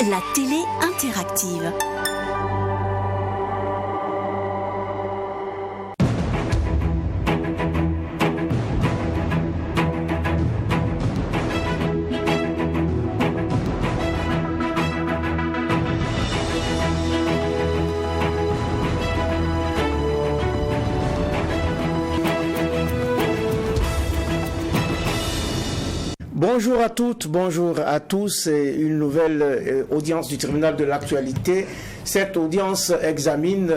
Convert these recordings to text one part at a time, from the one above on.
la télé interactive. Bonjour à toutes, bonjour à tous. C'est une nouvelle audience du tribunal de l'actualité. Cette audience examine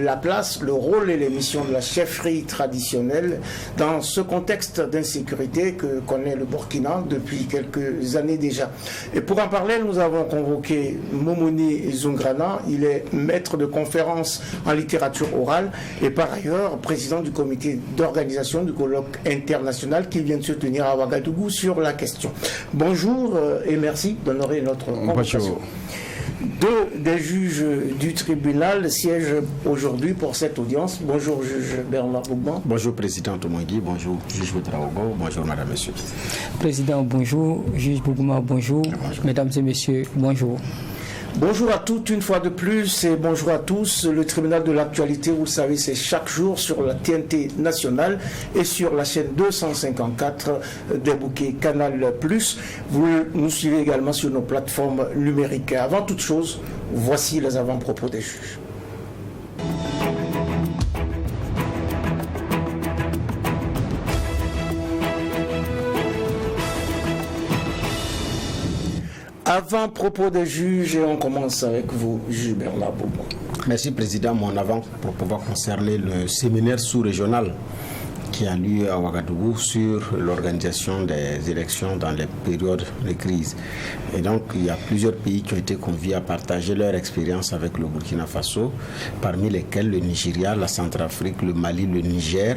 la place, le rôle et les missions de la chefferie traditionnelle dans ce contexte d'insécurité que connaît le Burkina depuis quelques années déjà. Et pour en parler, nous avons convoqué Momoni Zoungrana. Il est maître de conférences en littérature orale et par ailleurs président du comité d'organisation du colloque international qui vient de se tenir à Ouagadougou sur la question. Bonjour et merci d'honorer notre convocation. Bonjour. Deux des juges du tribunal siègent aujourd'hui pour cette audience. Bonjour juge Bernard Bougman. Bonjour président Tomangui, bonjour juge Ouedraogo, bonjour madame, monsieur. Président, bonjour. Juge Bougman, bonjour. Bonjour. Mesdames et messieurs, bonjour. Bonjour à toutes une fois de plus et bonjour à tous. Le tribunal de l'actualité, vous le savez, c'est chaque jour sur la TNT nationale et sur la chaîne 254 des bouquets Canal+. Vous nous suivez également sur nos plateformes numériques. Avant toute chose, voici les avant-propos des juges. Avant-propos des juges, et on commence avec vous, juge Bernard Bougman. Merci président. Mon avant-propos concerner le séminaire sous-régional qui a lieu à Ouagadougou sur l'organisation des élections dans les périodes de crise. Et donc, il y a plusieurs pays qui ont été conviés à partager leur expérience avec le Burkina Faso, parmi lesquels le Nigeria, la Centrafrique, le Mali, le Niger,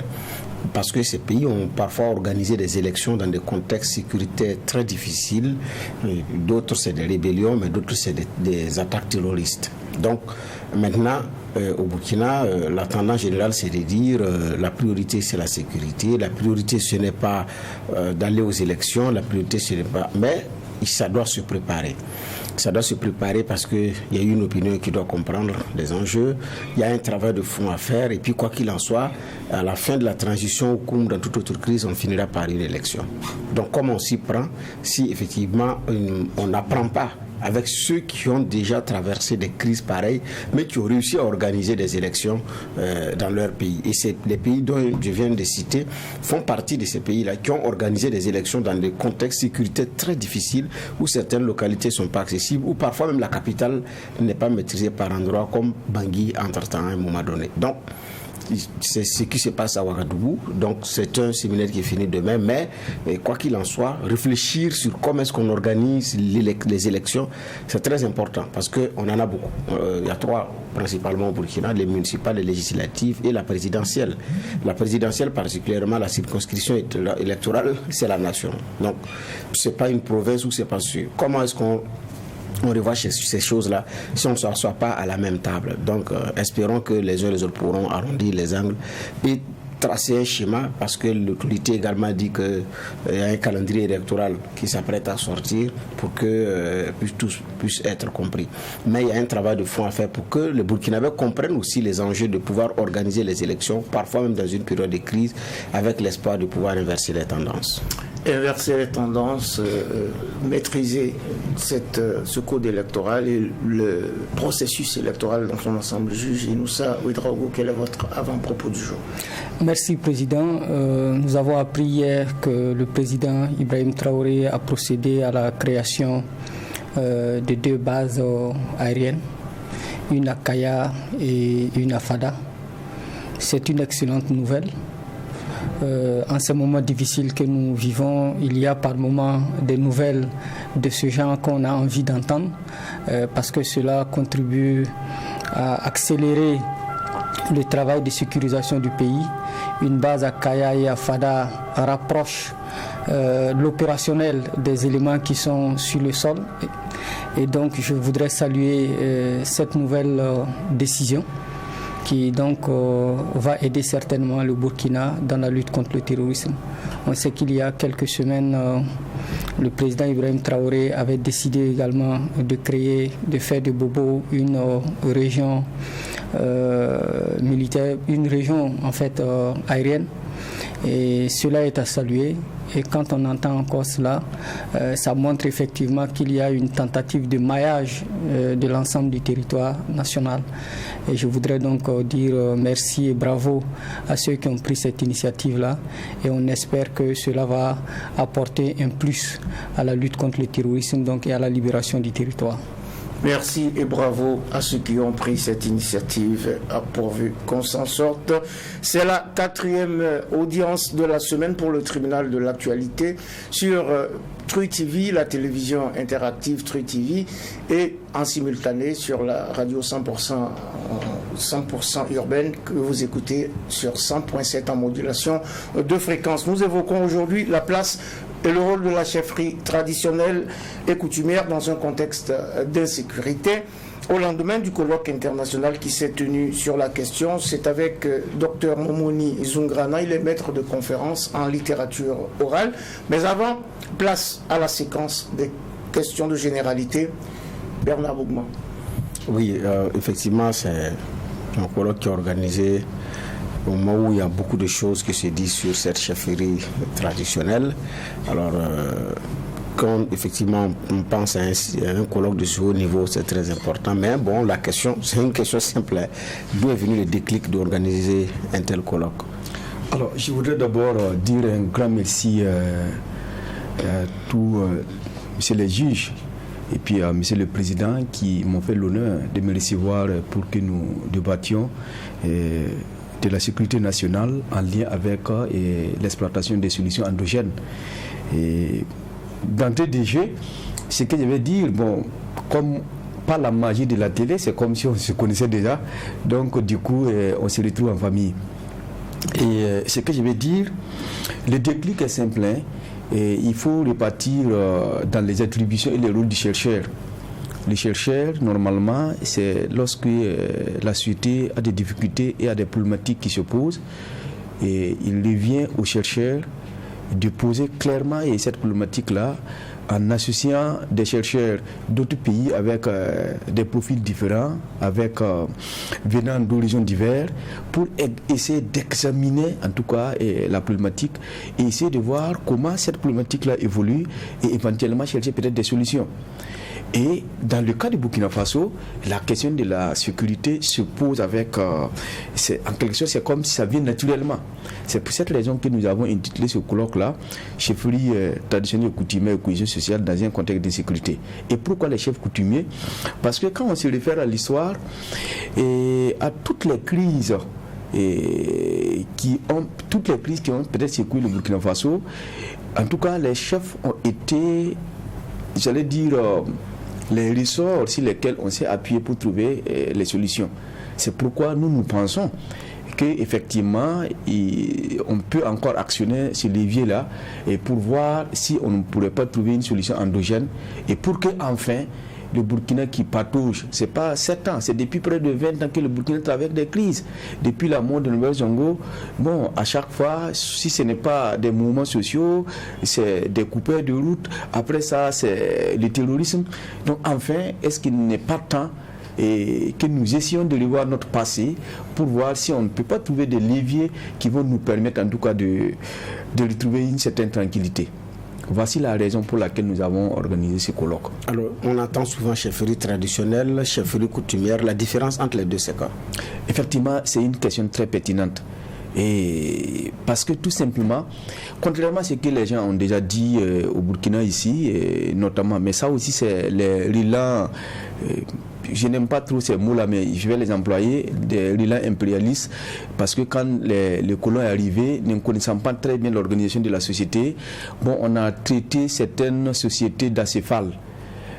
parce que ces pays ont parfois organisé des élections dans des contextes sécuritaires très difficiles. D'autres, c'est des rébellions, mais d'autres, c'est des attaques terroristes. Donc, maintenant, au Burkina, la tendance générale, c'est de dire la priorité, c'est la sécurité. La priorité, ce n'est pas d'aller aux élections. La priorité, ce n'est pas... Mais ça doit se préparer. Ça doit se préparer parce qu'il y a une opinion qui doit comprendre les enjeux. Il y a un travail de fond à faire. Et puis, quoi qu'il en soit, à la fin de la transition, comme dans toute autre crise, on finira par une élection. Donc, comment on s'y prend si effectivement on n'apprend pas avec ceux qui ont déjà traversé des crises pareilles, mais qui ont réussi à organiser des élections dans leur pays. Et les pays dont je viens de citer font partie de ces pays-là qui ont organisé des élections dans des contextes sécuritaires très difficiles, où certaines localités ne sont pas accessibles, où parfois même la capitale n'est pas maîtrisée par endroits comme Bangui entre-temps à un moment donné. Donc, c'est ce qui se passe à Ouagadougou. Donc c'est un séminaire qui est fini demain, mais quoi qu'il en soit, réfléchir sur comment est-ce qu'on organise les élections, c'est très important parce qu'on en a beaucoup. Il y a trois principalement au Burkina, les municipales, les législatives et la présidentielle. La présidentielle particulièrement, la circonscription électorale, c'est la nation. Donc c'est pas une province où c'est pas sûr. Comment est-ce qu'on revoit ces choses-là si on ne s'assoit pas à la même table. Donc, espérons que les uns et les autres pourront arrondir les angles et tracer un schéma, parce que l'autorité également dit qu'il y a un calendrier électoral qui s'apprête à sortir pour que tous puissent être compris. Mais il y a un travail de fond à faire pour que les Burkinabés comprennent aussi les enjeux de pouvoir organiser les élections, parfois même dans une période de crise, avec l'espoir de pouvoir inverser les tendances. Inverser les tendances, maîtriser ce code électoral et le processus électoral dans son ensemble. Juge Inoussa Ouedraogo, quel est votre avant-propos du jour? Merci président. Nous avons appris hier que le président Ibrahim Traoré a procédé à la création de deux bases aériennes, une à Kaya et une à Fada. C'est une excellente nouvelle. En ces moments difficiles que nous vivons, il y a par moments des nouvelles de ce genre qu'on a envie d'entendre parce que cela contribue à accélérer le travail de sécurisation du pays. Une base à Kaya et à Fada rapproche l'opérationnel des éléments qui sont sur le sol. Et donc je voudrais saluer cette nouvelle décision qui donc va aider certainement le Burkina dans la lutte contre le terrorisme. On sait qu'il y a quelques semaines, le président Ibrahim Traoré avait décidé également de faire de Bobo une région militaire, une région en fait aérienne. Et cela est à saluer. Et quand on entend encore cela, ça montre effectivement qu'il y a une tentative de maillage de l'ensemble du territoire national. Et je voudrais donc dire merci et bravo à ceux qui ont pris cette initiative-là. Et on espère que cela va apporter un plus à la lutte contre le terrorisme donc, et à la libération du territoire. Merci et bravo à ceux qui ont pris cette initiative, pourvu qu'on s'en sorte. C'est la 4e audience de la semaine pour le tribunal de l'actualité sur Tru TV, la télévision interactive Tru TV, et en simultané sur la radio 100% urbaine que vous écoutez sur 100.7 en modulation de fréquence. Nous évoquons aujourd'hui la place et le rôle de la chefferie traditionnelle et coutumière dans un contexte d'insécurité. Au lendemain du colloque international qui s'est tenu sur la question, c'est avec Dr Momoni Zungrana, il est maître de conférence en littérature orale. Mais avant, place à la séquence des questions de généralité. Bernard Bougman. Oui, effectivement, c'est un colloque qui est organisé au moment où il y a beaucoup de choses qui se disent sur cette chefferie traditionnelle. Alors, quand effectivement on pense à un colloque de ce haut niveau, c'est très important. Mais bon, la question, c'est une question simple. D'où est venu le déclic d'organiser un tel colloque? Alors, je voudrais d'abord dire un grand merci à tous monsieur les juges et puis à monsieur le président qui m'ont fait l'honneur de me recevoir pour que nous débattions de la sécurité nationale en lien avec l'exploitation des solutions endogènes. Et d'entrée de jeu, ce que je vais dire, bon, comme par la magie de la télé, c'est comme si on se connaissait déjà, donc du coup on se retrouve en famille. Et ce que je vais dire, le déclic est simple, hein, et il faut répartir dans les attributions et les rôles du chercheur. Le chercheur, normalement, c'est lorsque la société a des difficultés et a des problématiques qui se posent, et il revient au chercheur de poser clairement et cette problématique-là en associant des chercheurs d'autres pays avec des profils différents, venant d'horizons divers, pour essayer d'examiner en tout cas la problématique et essayer de voir comment cette problématique-là évolue et éventuellement chercher peut-être des solutions. Et dans le cas du Burkina Faso, la question de la sécurité se pose avec, en quelque sorte, c'est comme si ça vient naturellement. C'est pour cette raison que nous avons intitulé ce colloque-là, chefferie traditionnelle coutumière et cohésion sociale dans un contexte d'insécurité. Et pourquoi les chefs coutumiers? Parce que quand on se réfère à l'histoire et à toutes les crises qui ont peut-être secoué le Burkina Faso, en tout cas, les chefs ont été, j'allais dire, les ressorts sur lesquels on s'est appuyé pour trouver les solutions. C'est pourquoi nous pensons qu'effectivement, on peut encore actionner ce levier-là et pour voir si on ne pourrait pas trouver une solution endogène et pour que enfin le Burkina qui patauge, c'est pas 7 ans, c'est depuis près de 20 ans que le Burkina traverse des crises. Depuis la mort de Noël Zongo, bon, à chaque fois, si ce n'est pas des mouvements sociaux, c'est des coupeurs de route, après ça, c'est le terrorisme. Donc enfin, est-ce qu'il n'est pas temps que nous essayons de revoir notre passé pour voir si on ne peut pas trouver des leviers qui vont nous permettre en tout cas de retrouver une certaine tranquillité. Voici la raison pour laquelle nous avons organisé ce colloque. Alors, on entend souvent chefferie traditionnelle, chefferie coutumière. La différence entre les deux, c'est quoi? Effectivement, c'est une question très pertinente. Et parce que tout simplement, contrairement à ce que les gens ont déjà dit au Burkina ici, notamment, mais ça aussi c'est les relents, je n'aime pas trop ces mots-là, mais je vais les employer, des relents impérialistes, parce que quand les colons est arrivé, ne connaissant pas très bien l'organisation de la société, bon, on a traité certaines sociétés d'acéphales.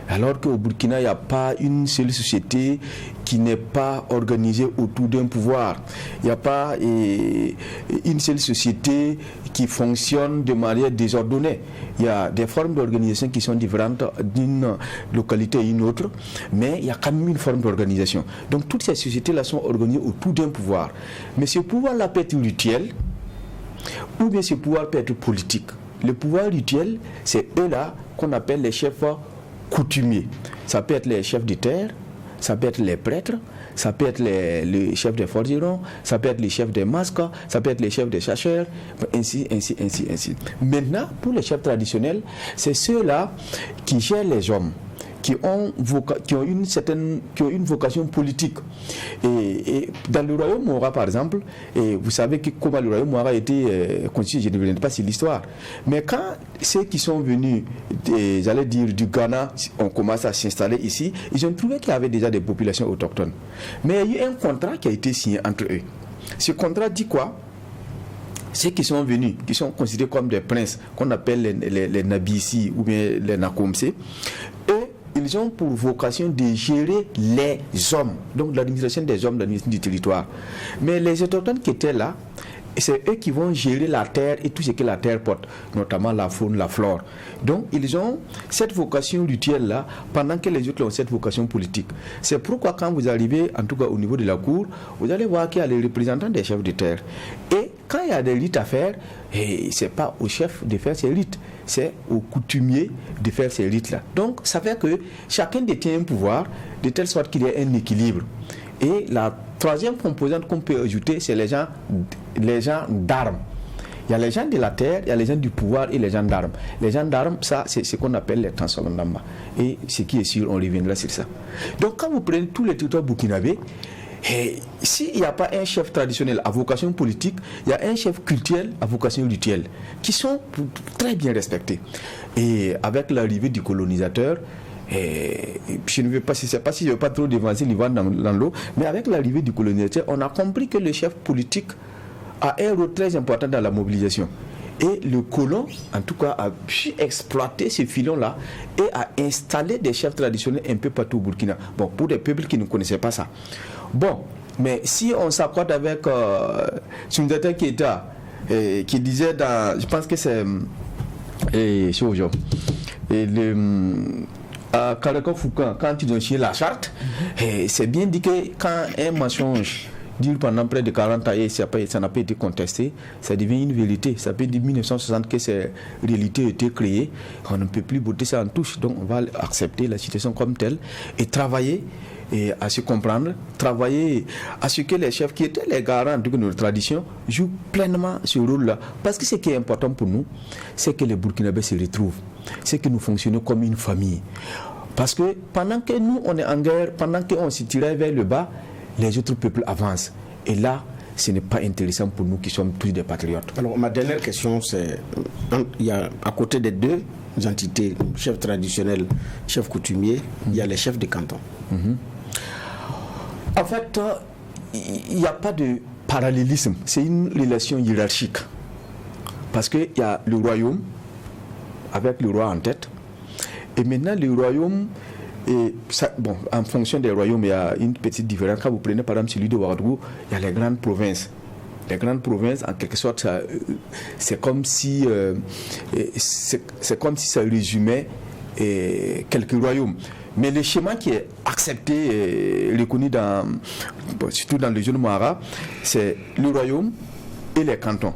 Alors qu'au Burkina, il n'y a pas une seule société qui n'est pas organisée autour d'un pouvoir. Il n'y a pas une seule société qui fonctionne de manière désordonnée. Il y a des formes d'organisation qui sont différentes d'une localité à une autre, mais il y a quand même une forme d'organisation. Donc toutes ces sociétés-là sont organisées autour d'un pouvoir. Mais ce pouvoir-là peut être rituel, ou bien ce pouvoir peut être politique. Le pouvoir rituel, c'est eux-là qu'on appelle les chefs coutumiers. Ça peut être les chefs de terre, ça peut être les prêtres, ça peut être les chefs des forgerons, ça peut être les chefs des masques, ça peut être les chefs des chasseurs, ainsi. Maintenant, pour les chefs traditionnels, c'est ceux-là qui gèrent les hommes, qui ont une vocation politique. Et dans le royaume Mora, par exemple, et vous savez comment le royaume Mora a été constitué, je ne reviens pas sur l'histoire. Mais quand ceux qui sont venus, j'allais dire du Ghana, ont commencé à s'installer ici, ils ont trouvé qu'il y avait déjà des populations autochtones. Mais il y a eu un contrat qui a été signé entre eux. Ce contrat dit quoi? Ceux qui sont venus, qui sont considérés comme des princes, qu'on appelle les Nabissi ou bien les Nakomse, ils ont pour vocation de gérer les hommes, donc l'administration des hommes, l'administration du territoire. Mais les autochtones qui étaient là, c'est eux qui vont gérer la terre et tout ce que la terre porte, notamment la faune, la flore. Donc ils ont cette vocation rituelle-là, pendant que les autres ont cette vocation politique. C'est pourquoi quand vous arrivez, en tout cas au niveau de la cour, vous allez voir qu'il y a les représentants des chefs de terre. Et quand il y a des rites à faire, c'est pas au chef de faire ces rites, c'est aux coutumiers de faire ces rites-là. Donc ça fait que chacun détient un pouvoir, de telle sorte qu'il y ait un équilibre. Et la troisième composante qu'on peut ajouter, c'est les gens d'armes. Il y a les gens de la terre, il y a les gens du pouvoir et les gens d'armes. Les gens d'armes, ça, c'est ce qu'on appelle les Tansolondamba. Et ce qui est sûr, on reviendra sur ça. Donc quand vous prenez tous les territoires burkinabés, s'il n'y a pas un chef traditionnel à vocation politique, il y a un chef culturel à vocation rituelle, qui sont très bien respectés. Et avec l'arrivée du colonisateur, je ne veux pas, je ne sais pas si je ne veux pas trop dévancer l'Ivan dans l'eau, mais avec l'arrivée du colonisateur, on a compris que le chef politique a un rôle très important dans la mobilisation. Et le colon, en tout cas, a pu exploiter ce filon-là et a installé des chefs traditionnels un peu partout au Burkina. Bon, pour des peuples qui ne connaissaient pas ça. Bon, mais si on s'accorde avec Sundiata Keita, qui disait dans, je pense que c'est à Karaka Foucan, quand ils ont signé la charte, c'est bien dit que quand un mensonge dure pendant près de 40 ans et ça n'a pas été contesté, ça devient une vérité. Ça fait depuis 1960 que ces réalités ont été créées. On ne peut plus botter ça en touche. Donc on va accepter la situation comme telle et travailler à se comprendre, travailler à ce que les chefs qui étaient les garants de notre tradition jouent pleinement ce rôle-là. Parce que ce qui est important pour nous, c'est que les Burkinabés se retrouvent. C'est que nous fonctionnons comme une famille. Parce que pendant que nous, on est en guerre, pendant qu'on se tirait vers le bas, les autres peuples avancent. Et là, ce n'est pas intéressant pour nous qui sommes tous des patriotes. Alors, ma dernière question, c'est, il y a à côté des deux entités, chefs traditionnels, chefs coutumiers, il y a les chefs de canton. En fait, il n'y a pas de parallélisme. C'est une relation hiérarchique. Parce qu'il y a le royaume, avec le roi en tête. Et maintenant, le royaume... Et ça, bon, en fonction des royaumes, il y a une petite différence. Quand vous prenez par exemple celui de Ouagadougou, il y a les grandes provinces. Les grandes provinces, en quelque sorte, c'est comme si ça résumait quelques royaumes. Mais le schéma qui est accepté et reconnu surtout dans le jeune Mara, c'est le royaume et les cantons.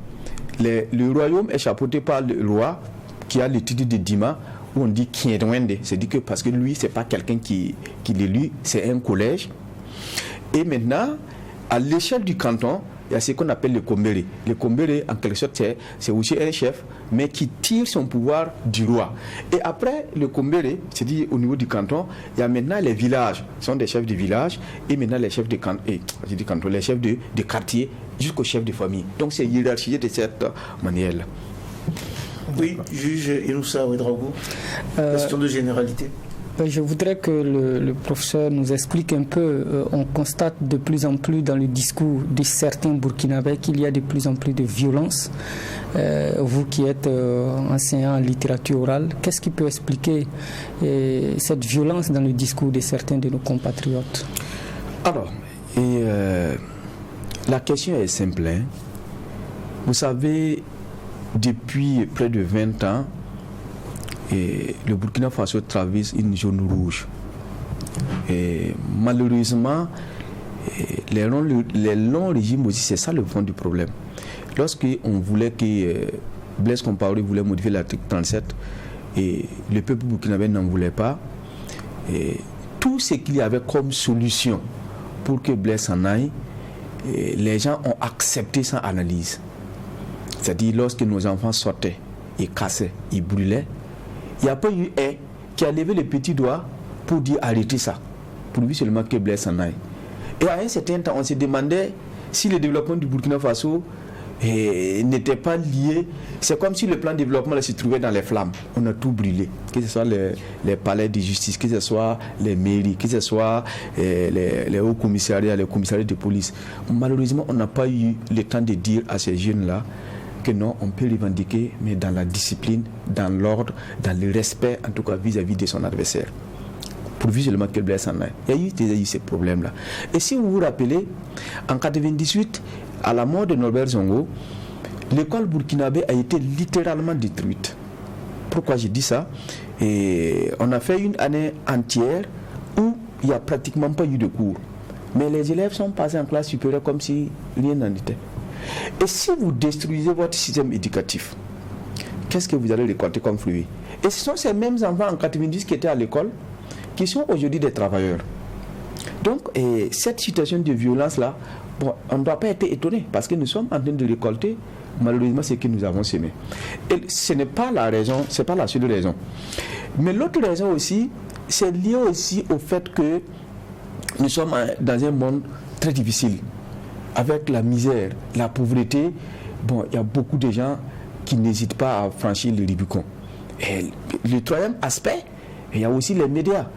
Le royaume est chapeauté par le roi qui a le titre de Dima, où on dit Kiedwende, c'est-à-dire que parce que lui, c'est pas quelqu'un qui l'élit, c'est un collège. Et maintenant, à l'échelle du canton, il y a ce qu'on appelle le Kombéré. Le Kombéré, en quelque sorte, c'est aussi un chef, mais qui tire son pouvoir du roi. Et après le Kombéré, c'est-à-dire au niveau du canton, il y a maintenant les villages, ce sont des chefs de village, et maintenant les chefs de canton, les chefs de quartier, jusqu'aux chefs de famille. Donc c'est hiérarchisé de cette manière-là. Oui, juge Inoussa Ouedraogo, question de généralité. Je voudrais que le professeur nous explique un peu. On constate de plus en plus dans le discours de certains Burkinabés qu'il y a de plus en plus de violence. Vous qui êtes enseignant en littérature orale, qu'est-ce qui peut expliquer cette violence dans le discours de certains de nos compatriotes? Alors, la question est simple. Hein. Vous savez, depuis près de 20 ans, le Burkina Faso traverse une zone rouge. Et malheureusement, les longs régimes aussi, c'est ça le fond du problème. Lorsqu'on voulait que Blaise Compaoré voulait modifier l'article 37 et le peuple burkinabé n'en voulait pas, et tout ce qu'il y avait comme solution pour que Blaise s'en aille, les gens ont accepté sans analyse. C'est-à-dire lorsque nos enfants sortaient, ils cassaient, ils brûlaient, il n'y a pas eu un qui a levé le petit doigt pour dire arrêtez ça, pour lui seulement que Blaise s'en aille. Et à un certain temps, on se demandait si le développement du Burkina Faso n'était pas lié. C'est comme si le plan de développement là, se trouvait dans les flammes. On a tout brûlé, que ce soit les palais de justice, que ce soit les mairies, que ce soit les hauts commissariats, les commissariats de police. Malheureusement, on n'a pas eu le temps de dire à ces jeunes-là que non, on peut revendiquer, mais dans la discipline, dans l'ordre, dans le respect, en tout cas vis-à-vis de son adversaire. Pourvu seulement que Blaise en aille. Il y a eu ces problèmes-là. Et si vous vous rappelez, en 1998, à la mort de Norbert Zongo, l'école burkinabé a été littéralement détruite. Pourquoi je dis ça? Et on a fait une année entière où il n'y a pratiquement pas eu de cours. Mais les élèves sont passés en classe supérieure comme si rien n'en était. Et si vous détruisez votre système éducatif, qu'est-ce que vous allez récolter comme fruit? Et ce sont ces mêmes enfants en 90 qui étaient à l'école qui sont aujourd'hui des travailleurs. Donc, cette situation de violence-là, bon, on ne doit pas être étonné parce que nous sommes en train de récolter malheureusement ce que nous avons semé. Et ce n'est pas la raison, ce n'est pas la seule raison. Mais l'autre raison aussi, c'est lié aussi au fait que nous sommes dans un monde très difficile. Avec la misère, la pauvreté, bon, il y a beaucoup de gens qui n'hésitent pas à franchir le Rubicon. Et le troisième aspect, il y a aussi les médias.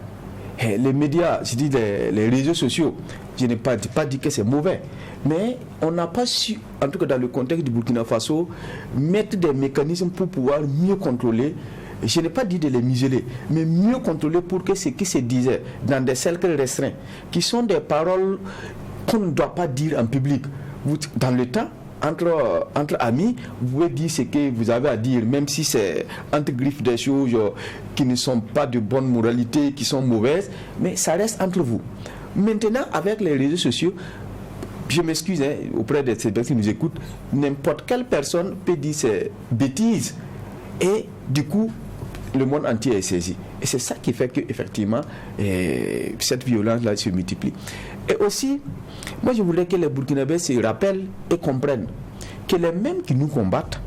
Et les médias, c'est-à-dire les réseaux sociaux, je n'ai pas dit que c'est mauvais, mais on n'a pas su, en tout cas dans le contexte du Burkina Faso, mettre des mécanismes pour pouvoir mieux contrôler. Je n'ai pas dit de les museler, mais mieux contrôler pour que ce qui se disait dans des cercles restreints, qui sont des paroles qu'on ne doit pas dire en public. Dans le temps, entre amis, vous pouvez dire ce que vous avez à dire, même si c'est entre griffes des choses qui ne sont pas de bonne moralité, qui sont mauvaises, mais ça reste entre vous. Maintenant, avec les réseaux sociaux, je m'excuse auprès de ces personnes qui nous écoutent, n'importe quelle personne peut dire ces bêtises et du coup, le monde entier est saisi. Et c'est ça qui fait qu'effectivement, cette violence-là se multiplie. Et aussi, moi je voulais que les Burkinabés se rappellent et comprennent que les mêmes qui nous combattent,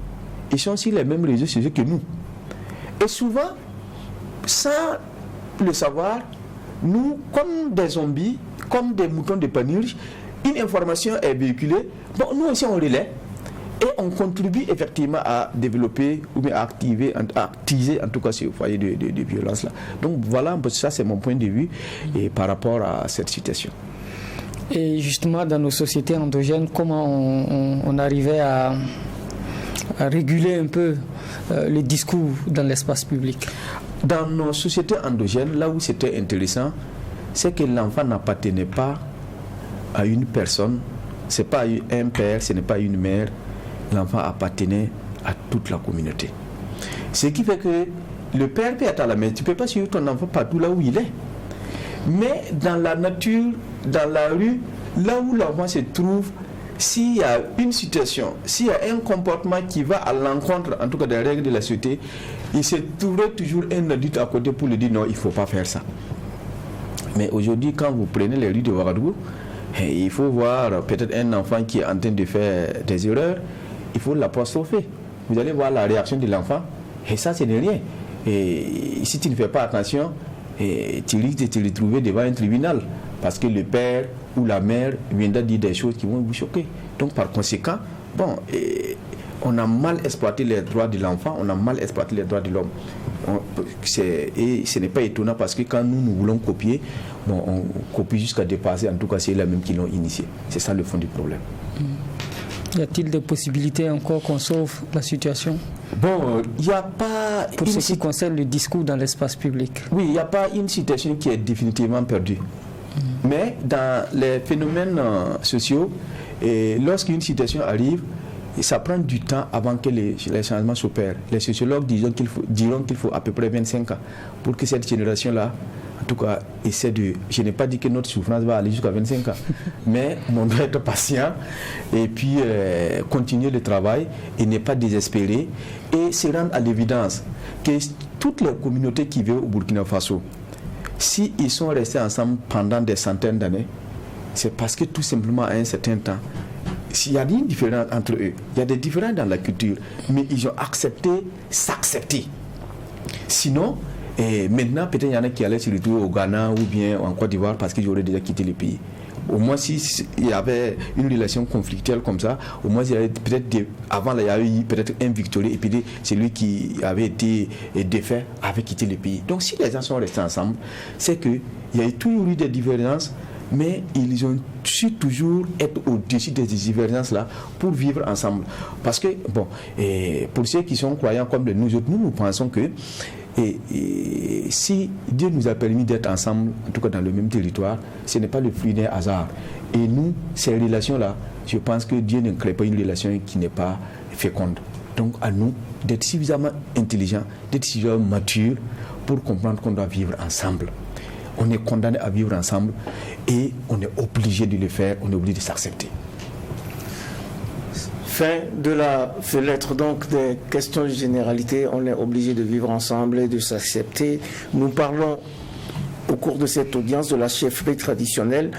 ils sont sur les mêmes réseaux sociaux que nous. Et souvent, sans le savoir, nous, comme des zombies, comme des moutons de Panurge, une information est véhiculée, bon, nous aussi on relaie. Et on contribue effectivement à développer ou bien à attiser en tout cas ce foyer de violence-là. Donc voilà, ça c'est mon point de vue et par rapport à cette situation. Et justement, dans nos sociétés endogènes, comment on arrivait à réguler un peu les discours dans l'espace public? Dans nos sociétés endogènes, là où c'était intéressant, c'est que l'enfant n'appartenait pas à une personne, ce n'est pas un père, ce n'est pas une mère. L'enfant appartenait à toute la communauté. Ce qui fait que le père peut être à la maison. Tu ne peux pas suivre ton enfant partout là où il est. Mais dans la nature, dans la rue, là où l'enfant se trouve, s'il y a une situation, s'il y a un comportement qui va à l'encontre, en tout cas des règles de la société, il se trouverait toujours un adulte à côté pour lui dire non, il ne faut pas faire ça. Mais aujourd'hui, quand vous prenez les rues de Ouagadougou, il faut voir peut-être un enfant qui est en train de faire des erreurs, il faut l'apostropher. Vous allez voir la réaction de l'enfant, et ça, ce n'est rien. Et si tu ne fais pas attention, tu risques de te retrouver devant un tribunal, parce que le père ou la mère viendra dire des choses qui vont vous choquer. Donc, par conséquent, bon, on a mal exploité les droits de l'enfant, on a mal exploité les droits de l'homme. Et ce n'est pas étonnant parce que quand nous voulons copier, on copie jusqu'à dépasser, en tout cas c'est eux-mêmes qui l'ont initié. C'est ça le fond du problème. Y a-t-il des possibilités encore qu'on sauve la situation? Bon, il n'y a pas... Pour ce qui concerne le discours dans l'espace public. Oui, il n'y a pas une situation qui est définitivement perdue. Mais dans les phénomènes sociaux, lorsqu'une situation arrive, ça prend du temps avant que les changements s'opèrent. Les sociologues diront qu'il faut à peu près 25 ans pour que cette génération-là, en tout cas, essaie de... Je n'ai pas dit que notre souffrance va aller jusqu'à 25 ans, mais on doit être patient et puis continuer le travail et ne pas désespérer et se rendre à l'évidence que toutes les communautés qui vivent au Burkina Faso, s'ils sont restés ensemble pendant des centaines d'années, c'est parce que tout simplement à un certain temps, s'il y a des différences entre eux, il y a des différences dans la culture, mais ils ont accepté s'accepter. Sinon, maintenant, peut-être il y en a qui allaient se retrouver au Ghana ou bien en Côte d'Ivoire parce qu'ils auraient déjà quitté le pays. Au moins, s'il y avait une relation conflictuelle comme ça, au moins, il y avait peut-être avant, il y avait eu peut-être un victorieux et puis celui qui avait été défait avait quitté le pays. Donc, si les gens sont restés ensemble, c'est qu'il y a toujours eu des divergences, mais ils ont su toujours être au-dessus des divergences-là pour vivre ensemble. Parce que, bon, pour ceux qui sont croyants comme nous autres, nous pensons que si Dieu nous a permis d'être ensemble, en tout cas dans le même territoire, ce n'est pas le fruit d'un hasard. Et nous, ces relations-là, je pense que Dieu ne crée pas une relation qui n'est pas féconde. Donc à nous d'être suffisamment intelligents, d'être suffisamment matures pour comprendre qu'on doit vivre ensemble. On est condamné à vivre ensemble et on est obligé de le faire, on est obligé de s'accepter. Fin de la fenêtre donc des questions de généralité. On est obligé de vivre ensemble et de s'accepter. Nous parlons au cours de cette audience de la chefferie traditionnelle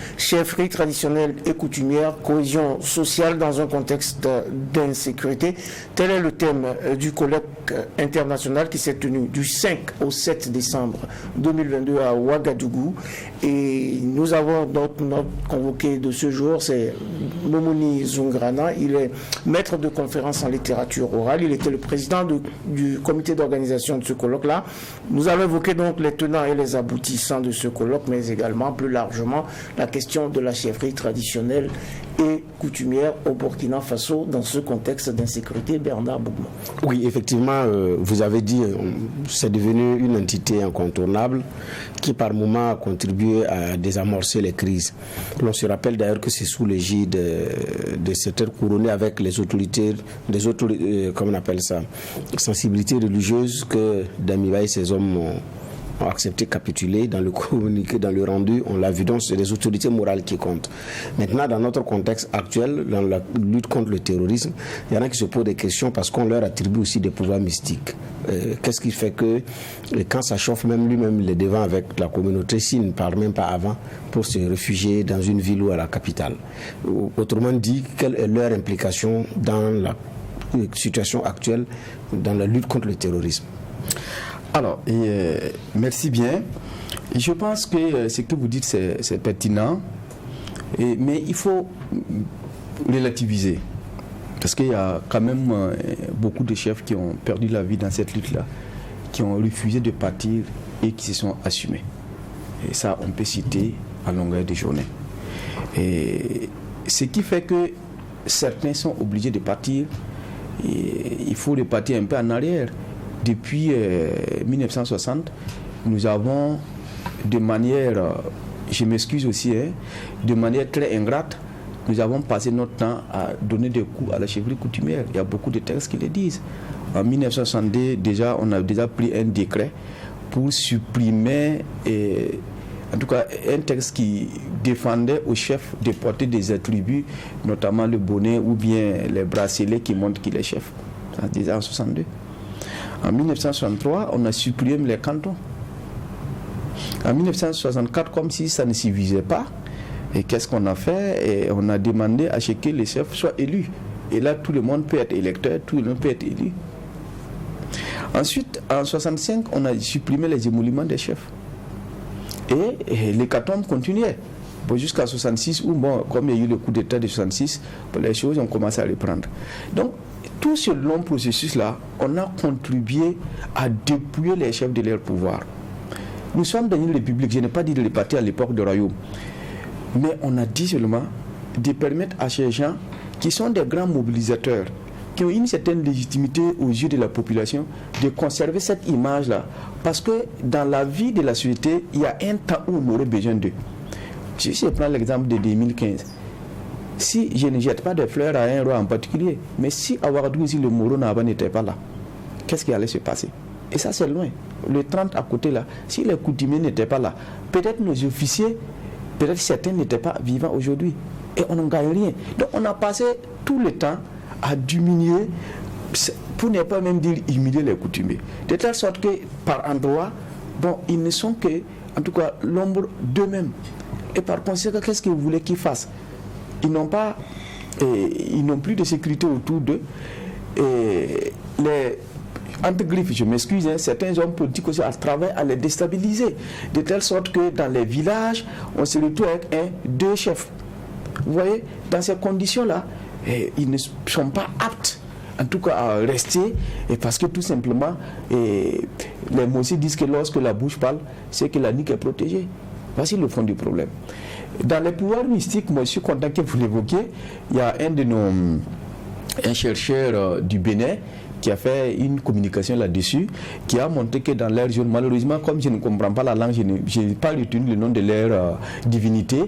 et coutumière, cohésion sociale dans un contexte d'insécurité. Tel est le thème du colloque international qui s'est tenu du 5 au 7 décembre 2022 à Ouagadougou. Et nous avons notre convoqué de ce jour, c'est Momoni Zungrana. Il est maître de conférences en littérature orale. Il était le président du comité d'organisation de ce colloque-là. Nous avons évoqué donc les tenants et les aboutissants de ce colloque, mais également plus largement la question de la chefferie traditionnelle et coutumière au Burkina Faso dans ce contexte d'insécurité. Bernard Bougman. Oui, effectivement, vous avez dit, c'est devenu une entité incontournable qui par moment a contribué à désamorcer les crises. L'on se rappelle d'ailleurs que c'est sous l'égide de cette ère couronnée avec les autorités, comment on appelle ça, sensibilités religieuses que Damiba et ses hommes ont accepté de capituler dans le communiqué, dans le rendu, on l'a vu, donc c'est les autorités morales qui comptent. Maintenant, dans notre contexte actuel, dans la lutte contre le terrorisme, il y en a qui se posent des questions parce qu'on leur attribue aussi des pouvoirs mystiques. Qu'est-ce qui fait que quand ça chauffe, même lui-même il est devant avec la communauté, s'il ne parle même pas avant pour se réfugier dans une ville ou à la capitale. Autrement dit, quelle est leur implication dans la situation actuelle, dans la lutte contre le terrorisme? Alors, merci bien. Et je pense que ce que vous dites, c'est pertinent, mais il faut relativiser. Parce qu'il y a quand même beaucoup de chefs qui ont perdu la vie dans cette lutte-là, qui ont refusé de partir et qui se sont assumés. Et ça, on peut citer à longueur de journée. Et ce qui fait que certains sont obligés de partir, et il faut repartir un peu en arrière. Depuis 1960, nous avons de manière, je m'excuse aussi, de manière très ingrate, nous avons passé notre temps à donner des coups à la chefferie coutumière. Il y a beaucoup de textes qui le disent. En 1962, déjà, on a déjà pris un décret pour supprimer, en tout cas, un texte qui défendait aux chefs de porter des attributs, notamment le bonnet ou bien les bracelets qui montrent qu'il est chef. Déjà en 1962. En 1963, on a supprimé les cantons. En 1964, comme si ça ne suffisait pas, et qu'est-ce qu'on a fait? Et on a demandé à ce que les chefs soient élus. Et là, tout le monde peut être électeur, tout le monde peut être élu. Ensuite, en 1965, on a supprimé les émoluments des chefs. Et l'hécatombe continuait. Bon, jusqu'à 1966, où, bon, comme il y a eu le coup d'État de 1966, les choses ont commencé à reprendre. Donc, tout ce long processus-là, on a contribué à dépouiller les chefs de leur pouvoir. Nous sommes dans une république, je n'ai pas dit de les partir à l'époque du royaume, mais on a dit seulement de permettre à ces gens qui sont des grands mobilisateurs, qui ont une certaine légitimité aux yeux de la population, de conserver cette image-là. Parce que dans la vie de la société, il y a un temps où on aurait besoin d'eux. Si je prends l'exemple de 2015, si je ne jette pas de fleurs à un roi en particulier, mais si à Ouagadougou, si le Moro Naba n'était pas là, qu'est-ce qui allait se passer? Et ça, c'est loin. Le 30 à côté là, si les coutumiers n'étaient pas là, peut-être nos officiers, peut-être certains n'étaient pas vivants aujourd'hui. Et on n'en gagne rien. Donc on a passé tout le temps à diminuer, pour ne pas même dire humilier les coutumiers. De telle sorte que par endroit, bon, ils ne sont que, en tout cas, l'ombre d'eux-mêmes. Et par conséquent, qu'est-ce que vous voulez qu'ils fassent? Ils n'ont plus de sécurité autour d'eux. Et les entre griffes, je m'excuse, certains hommes politiques aussi travaillent à les déstabiliser, de telle sorte que dans les villages, on se retrouve avec deux chefs. Vous voyez, dans ces conditions-là, ils ne sont pas aptes, en tout cas, à rester, parce que tout simplement, les Mossi disent que lorsque la bouche parle, c'est que la nuque est protégée. Voici le fond du problème. Dans les pouvoirs mystiques, moi je suis content que vous l'évoquiez, il y a un chercheur du Bénin qui a fait une communication là-dessus, qui a montré que dans leur zone, malheureusement, comme je ne comprends pas la langue, je n'ai pas retenu le nom de leur divinité,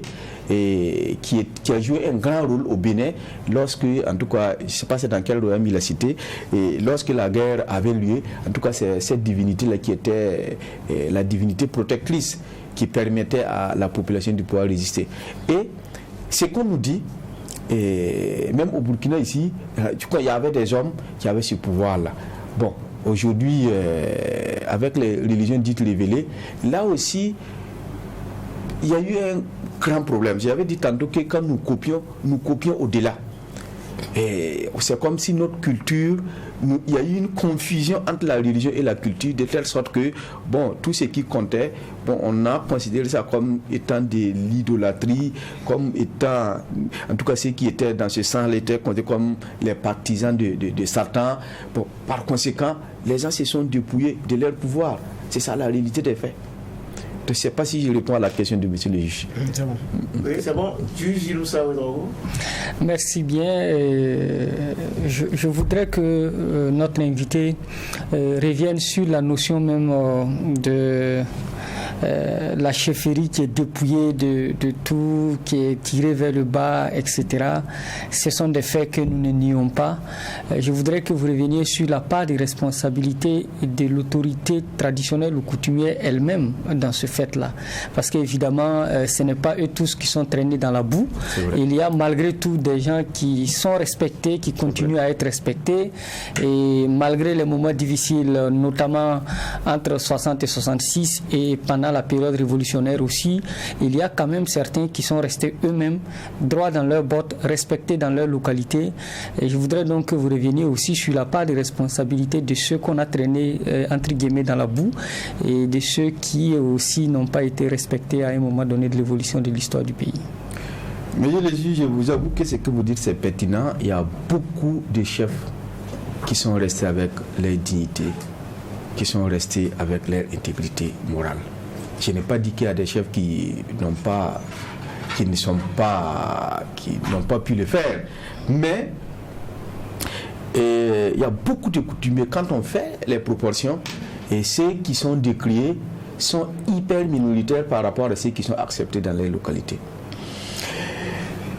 et qui a joué un grand rôle au Bénin lorsque, en tout cas, je ne sais pas c'est dans quel royaume il a cité, et lorsque la guerre avait lieu, en tout cas c'est cette divinité-là qui était la divinité protectrice qui permettait à la population de pouvoir résister. Et ce qu'on nous dit, et même au Burkina ici, il y avait des hommes qui avaient ce pouvoir-là. Bon, aujourd'hui, avec les religions dites révélées, là aussi, il y a eu un grand problème. J'avais dit tantôt que quand nous copions au-delà. Et c'est comme si notre culture, il y a eu une confusion entre la religion et la culture, de telle sorte que, bon, tout ce qui comptait, bon, on a considéré ça comme étant de l'idolâtrie, comme étant, en tout cas, ceux qui étaient dans ce sens, étaient comptés comme les partisans de Satan. Bon, par conséquent, les gens se sont dépouillés de leur pouvoir. C'est ça la réalité des faits. Je ne sais pas si je réponds à la question de M. le juge. C'est bon. Oui, c'est bon. Juge Iloussa Ouedraogo. Merci bien. Je voudrais que notre invité revienne sur la notion même de la chefferie qui est dépouillée de tout, qui est tirée vers le bas, etc. Ce sont des faits que nous ne nions pas. Je voudrais que vous reveniez sur la part des responsabilités de l'autorité traditionnelle ou coutumière elle-même dans ce fait-là. Parce qu'évidemment, ce n'est pas eux tous qui sont traînés dans la boue. Il y a malgré tout des gens qui sont respectés, qui continuent à être respectés. Et malgré les moments difficiles, notamment entre 60 et 66 et pendant la période révolutionnaire aussi, il y a quand même certains qui sont restés eux-mêmes droits dans leurs bottes, respectés dans leur localité. Et je voudrais donc que vous reveniez aussi sur la part des responsabilités de ceux qu'on a traînés entre guillemets dans la boue et de ceux qui aussi n'ont pas été respectés à un moment donné de l'évolution de l'histoire du pays. Monsieur le juge, je vous avoue que ce que vous dites c'est pertinent. Il y a beaucoup de chefs qui sont restés avec leur dignité, qui sont restés avec leur intégrité morale. Je n'ai pas dit qu'il y a des chefs qui n'ont pas pu le faire, mais il y a beaucoup de coutumiers. Quand on fait les proportions, et ceux qui sont décriés sont hyper minoritaires par rapport à ceux qui sont acceptés dans les localités.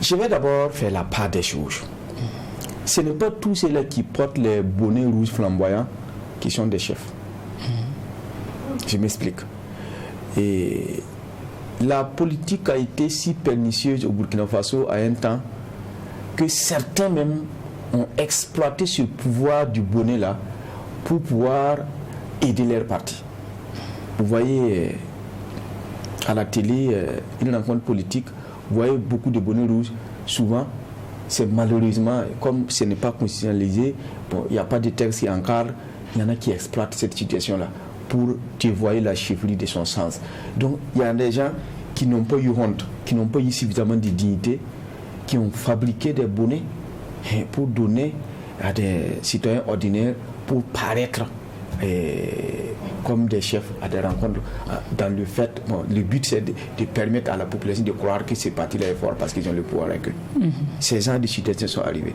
Je vais d'abord faire la part des choses. Ce n'est pas tous ceux-là qui portent les bonnets rouges flamboyants qui sont des chefs. Je m'explique. Et la politique a été si pernicieuse au Burkina Faso à un temps que certains même ont exploité ce pouvoir du bonnet là pour pouvoir aider leur parti. Vous voyez à la télé une rencontre politique, vous voyez beaucoup de bonnets rouges. Souvent, c'est malheureusement, comme ce n'est pas constitutionnalisé, bon, il n'y a pas de texte qui encadre, il y en a qui exploitent cette situation-là pour dévoyer la chefferie de son sens. Donc, il y a des gens qui n'ont pas eu honte, qui n'ont pas eu suffisamment de dignité, qui ont fabriqué des bonnets pour donner à des citoyens ordinaires pour paraître comme des chefs à des rencontres. Dans le fait, le but c'est de permettre à la population de croire que ce parti-là est fort parce qu'ils ont le pouvoir avec eux. Ces gens de situations sont arrivés.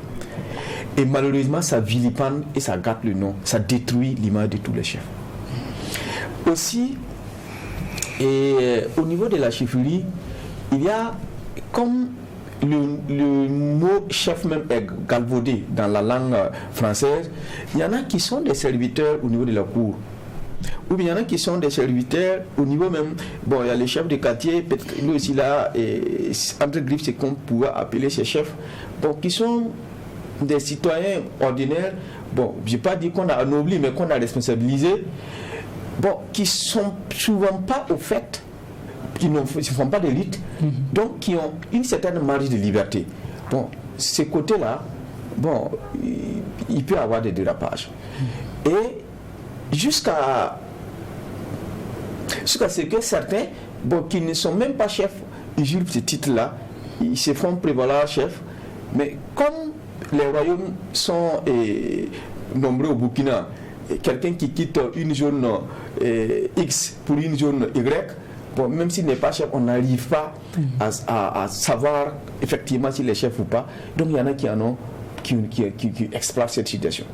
Et malheureusement, ça vilipende et ça gâte le nom, ça détruit l'image de tous les chefs. Aussi, au niveau de la chefferie, il y a comme le mot chef même est galvaudé dans la langue française, il y en a qui sont des serviteurs au niveau de la cour. Ou bien il y en a qui sont des serviteurs au niveau même, bon, il y a les chefs de quartier, peut-être que nous aussi là, et entre griffes, c'est qu'on pourrait appeler ces chefs, bon, qui sont des citoyens ordinaires, bon, je n'ai pas dit qu'on a anobli, mais qu'on a responsabilisé, bon, qui ne sont souvent pas au fait, qui ne font pas d'élite, donc qui ont une certaine marge de liberté. Bon, ces côtés-là, bon, il peut y avoir des dérapages. Et jusqu'à ce que certains, bon, qui ne sont même pas chefs, ils usurpent ce titre-là, ils se font prévaloir chef, mais comme les royaumes sont nombreux au Burkina, quelqu'un qui quitte une zone X pour une zone Y, bon, même s'il n'est pas chef, on n'arrive pas à savoir effectivement s'il est chef ou pas. Donc il y en a qui exploitent cette situation.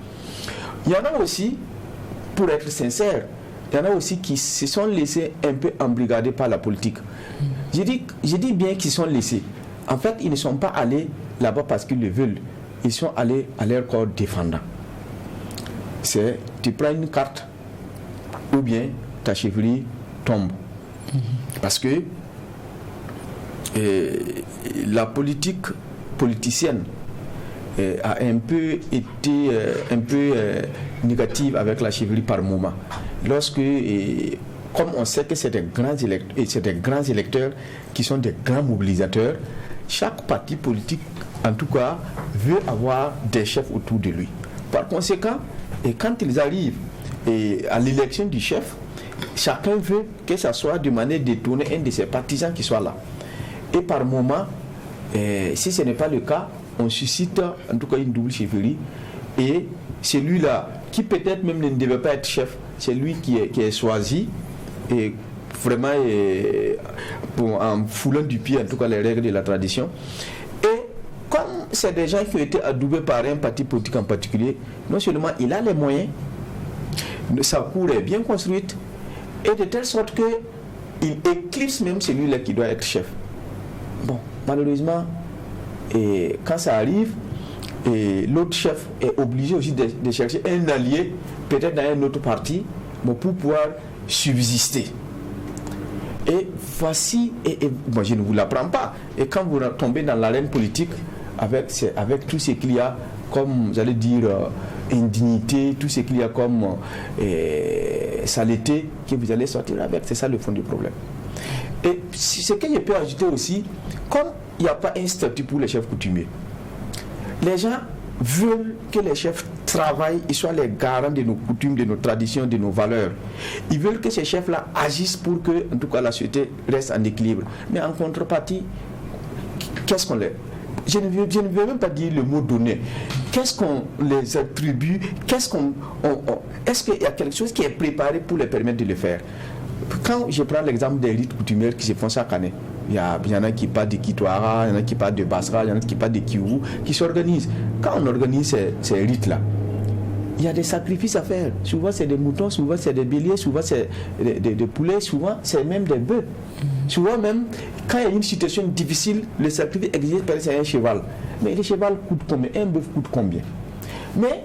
Il y en a aussi, pour être sincère, il y en a aussi qui se sont laissés un peu embrigader par la politique. Je dis bien qu'ils sont laissés. En fait, ils ne sont pas allés là-bas parce qu'ils le veulent. Ils sont allés à leur corps défendant. C'est, tu prends une carte, ou bien ta chefferie tombe. Parce que la politique politicienne a un peu été négative avec la chefferie par moment. Lorsque, comme on sait que c'est des grands électeurs qui sont des grands mobilisateurs, chaque parti politique, en tout cas, veut avoir des chefs autour de lui. Par conséquent, et quand ils arrivent à l'élection du chef, chacun veut que ça soit de manière détournée un de ses partisans qui soit là. Et par moment, si ce n'est pas le cas, on suscite en tout cas une double chefferie. Et celui-là, qui peut-être même ne devait pas être chef, c'est lui qui est choisi, et vraiment en foulant du pied en tout cas les règles de la tradition. Et comme c'est des gens qui ont été adoubés par un parti politique en particulier, non seulement il a les moyens, sa cour est bien construite, et de telle sorte qu'il éclipse même celui-là qui doit être chef. Bon, malheureusement, et quand ça arrive, et l'autre chef est obligé aussi de chercher un allié, peut-être dans un autre parti, bon, pour pouvoir subsister. Et voici, moi je ne vous l'apprends pas, et quand vous tombez dans l'arène politique, avec tout ce qu'il y a comme, j'allais dire, indignité, tout ce qu'il y a comme saleté, que vous allez sortir avec, c'est ça le fond du problème. Et ce que je peux ajouter aussi, comme il n'y a pas un statut pour les chefs coutumiers, les gens veulent que les chefs travaillent et soient les garants de nos coutumes, de nos traditions, de nos valeurs. Ils veulent que ces chefs-là agissent pour que, en tout cas, la société reste en équilibre. Mais en contrepartie, qu'est-ce qu'on les... Je ne veux même pas dire le mot donner. Qu'est-ce qu'on les attribue? Est-ce qu'il y a quelque chose qui est préparé pour les permettre de le faire? Quand je prends l'exemple des rites coutumières qui se font chaque année, il y en a qui partent de Kitwara, il y en a qui partent de Basra, il y en a qui partent de Kivu, qui s'organisent. Quand on organise ces rites-là, il y a des sacrifices à faire. Souvent c'est des moutons, souvent c'est des béliers, souvent c'est des poulets, souvent c'est même des bœufs. Souvent même, quand il y a une situation difficile, le sacrifice exige par exemple un cheval. Mais le cheval coûte combien? Un bœuf coûte combien? Mais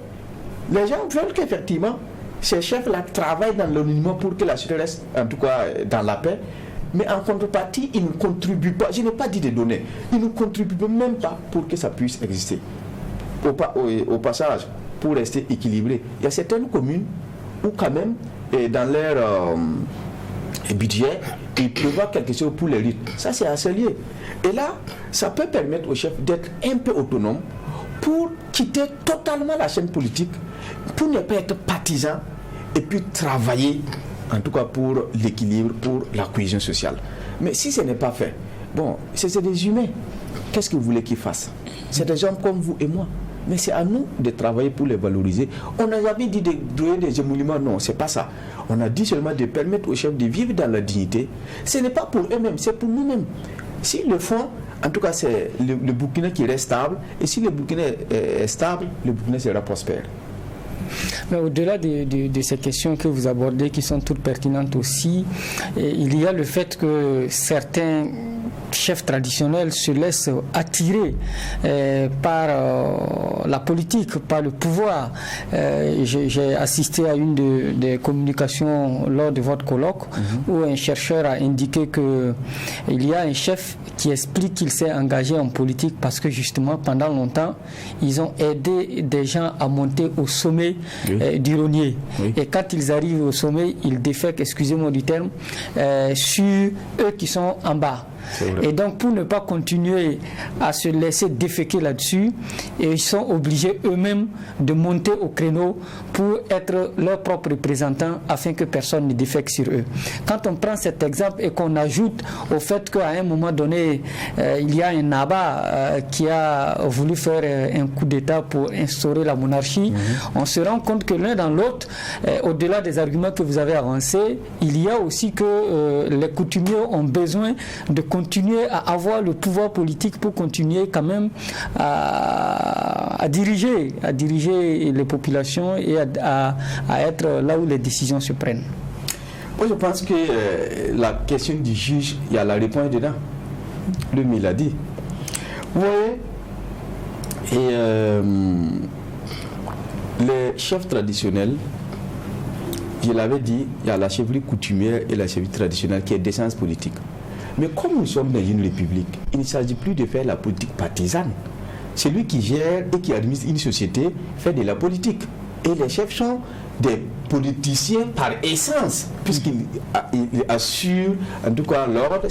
les gens veulent qu'effectivement, ces chefs-là travaillent dans l'anonymat pour que la société reste, en tout cas, dans la paix. Mais en contrepartie, ils ne contribuent pas. Je n'ai pas dit de donner. Ils ne contribuent même pas pour que ça puisse exister. Au passage, pour rester équilibré, il y a certaines communes où quand même, dans leur budget, ils prévoient quelque chose pour les rites. Ça, c'est assez lié. Et là, ça peut permettre aux chefs d'être un peu autonomes pour quitter totalement la chaîne politique, pour ne pas être partisans et puis travailler, en tout cas pour l'équilibre, pour la cohésion sociale. Mais si ce n'est pas fait, bon, c'est des humains. Qu'est-ce que vous voulez qu'ils fassent? C'est des gens comme vous et moi. Mais c'est à nous de travailler pour les valoriser. On n'a jamais dit de donner des émoluments, non, c'est pas ça. On a dit seulement de permettre aux chefs de vivre dans la dignité. Ce n'est pas pour eux-mêmes, c'est pour nous-mêmes. S'ils le font, en tout cas, c'est le Burkina qui reste stable. Et si le Burkina est stable, le Burkina sera prospère. Mais au-delà de ces questions que vous abordez, qui sont toutes pertinentes aussi, il y a le fait que certains chefs traditionnels se laissent attirer par la politique, par le pouvoir. J'ai assisté à une des communications lors de votre colloque où un chercheur a indiqué qu'il y a un chef qui explique qu'il s'est engagé en politique parce que justement pendant longtemps ils ont aidé des gens à monter au sommet du Rognier. Et quand ils arrivent au sommet, ils défèquent, excusez-moi du terme, sur eux qui sont en bas. Et donc pour ne pas continuer à se laisser déféquer là-dessus, ils sont obligés eux-mêmes de monter au créneau pour être leurs propres représentants afin que personne ne défèque sur eux. Quand on prend cet exemple et qu'on ajoute au fait qu'à un moment donné il y a un Naba qui a voulu faire un coup d'État pour instaurer la monarchie, on se rend compte que l'un dans l'autre, au-delà des arguments que vous avez avancés, il y a aussi que les coutumiers ont besoin de continuer à avoir le pouvoir politique pour continuer quand même à diriger les populations et à être là où les décisions se prennent. Moi je pense que la question du juge, il y a la réponse dedans. Lui, il a dit. Vous voyez, et les chefs traditionnels, je l'avais dit, il y a la chefferie coutumière et la chefferie traditionnelle qui est d'essence politique. Mais comme nous sommes dans une république, il ne s'agit plus de faire la politique partisane. Celui qui gère et qui administre une société fait de la politique. Et les chefs sont des politiciens par essence, puisqu'ils assurent en tout cas l'ordre.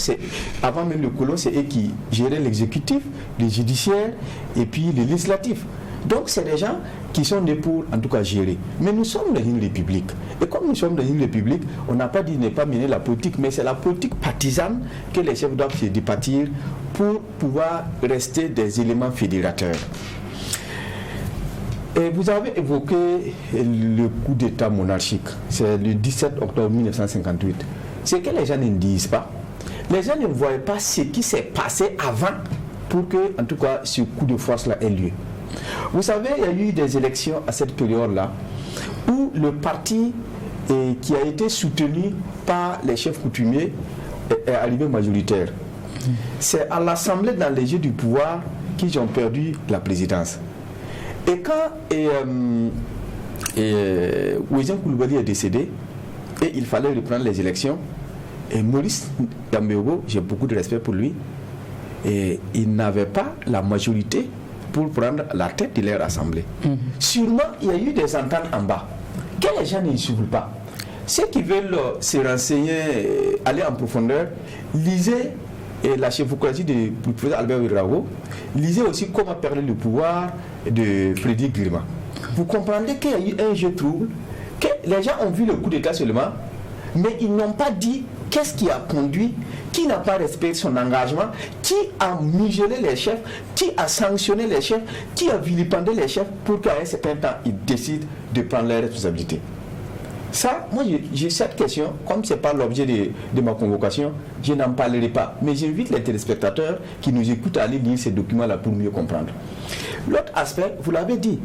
Avant même le colon, c'est eux qui géraient l'exécutif, le judiciaire et puis le législatif. Donc c'est des gens qui sont nés pour en tout cas gérer. Mais nous sommes dans une république. Et comme nous sommes dans une république, on n'a pas dit ne pas mener la politique, mais c'est la politique partisane que les chefs doivent se départir pour pouvoir rester des éléments fédérateurs. Et vous avez évoqué le coup d'État monarchique. C'est le 17 octobre 1958. Ce que les gens ne disent pas, les gens ne voient pas ce qui s'est passé avant pour que, en tout cas, ce coup de force-là ait lieu. Vous savez, il y a eu des élections à cette période-là où le parti qui a été soutenu par les chefs coutumiers est arrivé majoritaire. C'est à l'Assemblée dans les jeux du pouvoir qu'ils ont perdu la présidence. Et quand Ouézan Koulibaly est décédé et il fallait reprendre les élections, et Maurice Dambeogo, j'ai beaucoup de respect pour lui, et il n'avait pas la majorité pour prendre la tête de leur assemblée. Sûrement, il y a eu des ententes en bas que les gens ne suivent pas. Ceux qui veulent se renseigner, aller en profondeur, lisez la chefocratie du président Albert Ouedraogo, lisez aussi comment perdre le pouvoir de Frédéric Guilherme. Vous comprendrez qu'il y a eu un jeu trouble, que les gens ont vu le coup d'État seulement, mais ils n'ont pas dit qu'est-ce qui a conduit, qui n'a pas respecté son engagement, qui a muselé les chefs, qui a sanctionné les chefs, qui a vilipendé les chefs pour qu'à un certain temps, ils décident de prendre leurs responsabilités. Ça, moi j'ai cette question, comme ce n'est pas l'objet de ma convocation, je n'en parlerai pas. Mais j'invite les téléspectateurs qui nous écoutent à aller lire ces documents-là pour mieux comprendre. L'autre aspect, vous l'avez dit,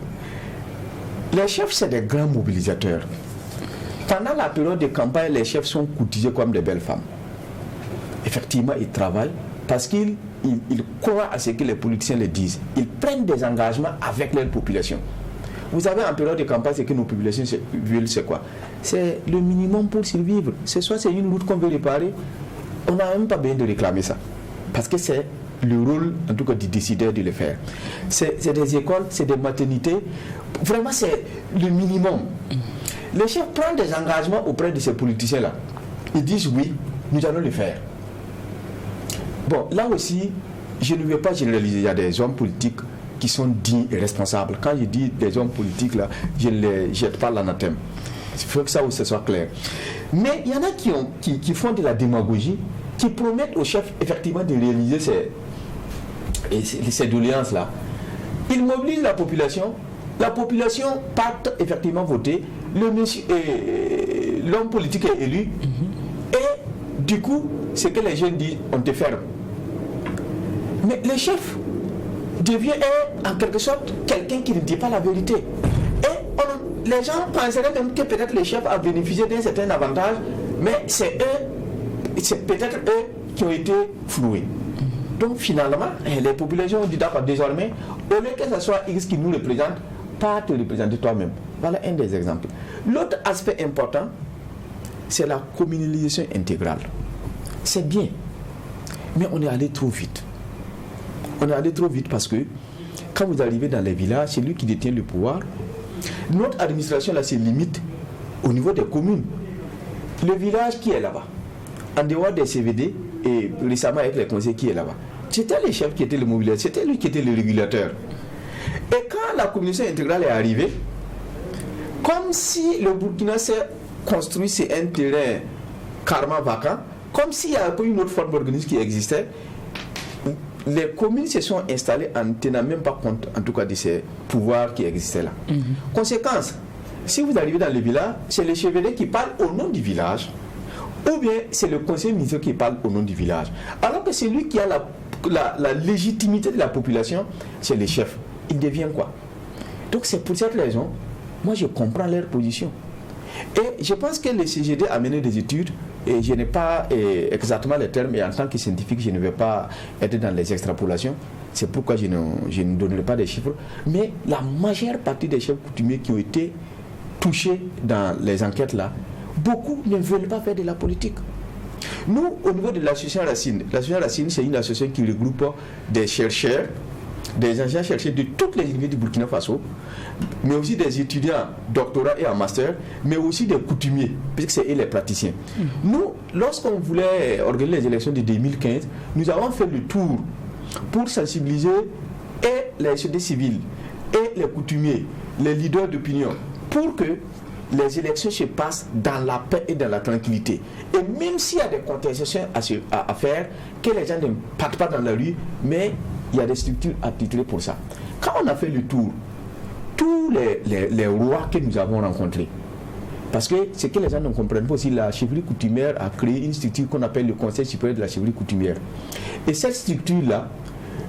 les chefs, c'est des grands mobilisateurs. Pendant la période de campagne, les chefs sont courtisés comme des belles femmes. Effectivement, ils travaillent parce qu'ils croient à ce que les politiciens les disent. Ils prennent des engagements avec leur population. Vous savez, en période de campagne, ce que nos populations veulent, c'est quoi? C'est le minimum pour survivre. Ce soit c'est une route qu'on veut réparer, on n'a même pas besoin de réclamer ça. Parce que c'est le rôle, en tout cas, du décideur de le faire. C'est des écoles, c'est des maternités. Vraiment, c'est le minimum. Les chefs prennent des engagements auprès de ces politiciens-là. Ils disent oui, nous allons le faire. Bon, là aussi, je ne vais pas généraliser. Il y a des hommes politiques qui sont dignes et responsables. Quand je dis des hommes politiques, là, je ne les jette pas l'anathème. Il faut que ça aussi soit clair. Mais il y en a qui font de la démagogie, qui promettent aux chefs effectivement de réaliser ces doléances-là. il mobilise la population part effectivement voter, l'homme politique est élu, et du coup, ce que les jeunes disent, on te ferme. Mais le chef devient en quelque sorte quelqu'un qui ne dit pas la vérité. Et les gens penseraient même que peut-être le chef a bénéficié d'un certain avantage, mais c'est peut-être eux qui ont été floués. Donc finalement, les populations ont dit d'accord, désormais, au lieu que ce soit X qui nous représente, pas te représenter toi-même. Voilà un des exemples. L'autre aspect important, c'est la communalisation intégrale. C'est bien, mais on est allé trop vite. On est allé trop vite parce que quand vous arrivez dans les villages, c'est lui qui détient le pouvoir. Notre administration là se limite au niveau des communes. Le village qui est là-bas, en dehors des CVD et récemment avec les conseils qui est là-bas, c'était le chef qui était le mobilisateur, c'était lui qui était le régulateur. Et quand la communauté intégrale est arrivée, comme si le Burkina s'est construit sur un terrain carrément vacant, comme s'il n'y avait pas une autre forme d'organisme qui existait, les communes se sont installées en ne tenant même pas compte, en tout cas, de ces pouvoirs qui existaient là. Conséquence, si vous arrivez dans le village, c'est le chevalier qui parle au nom du village, ou bien c'est le conseiller municipal qui parle au nom du village. Alors que c'est lui qui a la légitimité de la population, c'est le chef. Il devient quoi? Donc c'est pour cette raison, moi je comprends leur position. Et je pense que le CGD a mené des études, et je n'ai pas exactement les termes, et en tant que scientifique, je ne vais pas être dans les extrapolations. C'est pourquoi je ne donnerai pas des chiffres. Mais la majeure partie des chefs coutumiers qui ont été touchés dans les enquêtes là, beaucoup ne veulent pas faire de la politique. Nous, au niveau de l'association Racine, c'est une association qui regroupe des chercheurs, des anciens chercheurs de toutes les universités du Burkina Faso, mais aussi des étudiants doctorats et en master, mais aussi des coutumiers, puisque c'est eux les praticiens. Nous, lorsqu'on voulait organiser les élections de 2015, nous avons fait le tour pour sensibiliser et les sociétés civiles, et les coutumiers, les leaders d'opinion, pour que les élections se passent dans la paix et dans la tranquillité. Et même s'il y a des contestations à faire, que les gens ne partent pas dans la rue, mais il y a des structures attitrées pour ça. Quand on a fait le tour, tous les rois que nous avons rencontrés, parce que ce que les gens ne comprennent pas aussi, la chefferie coutumière a créé une structure qu'on appelle le Conseil supérieur de la chefferie coutumière. Et cette structure-là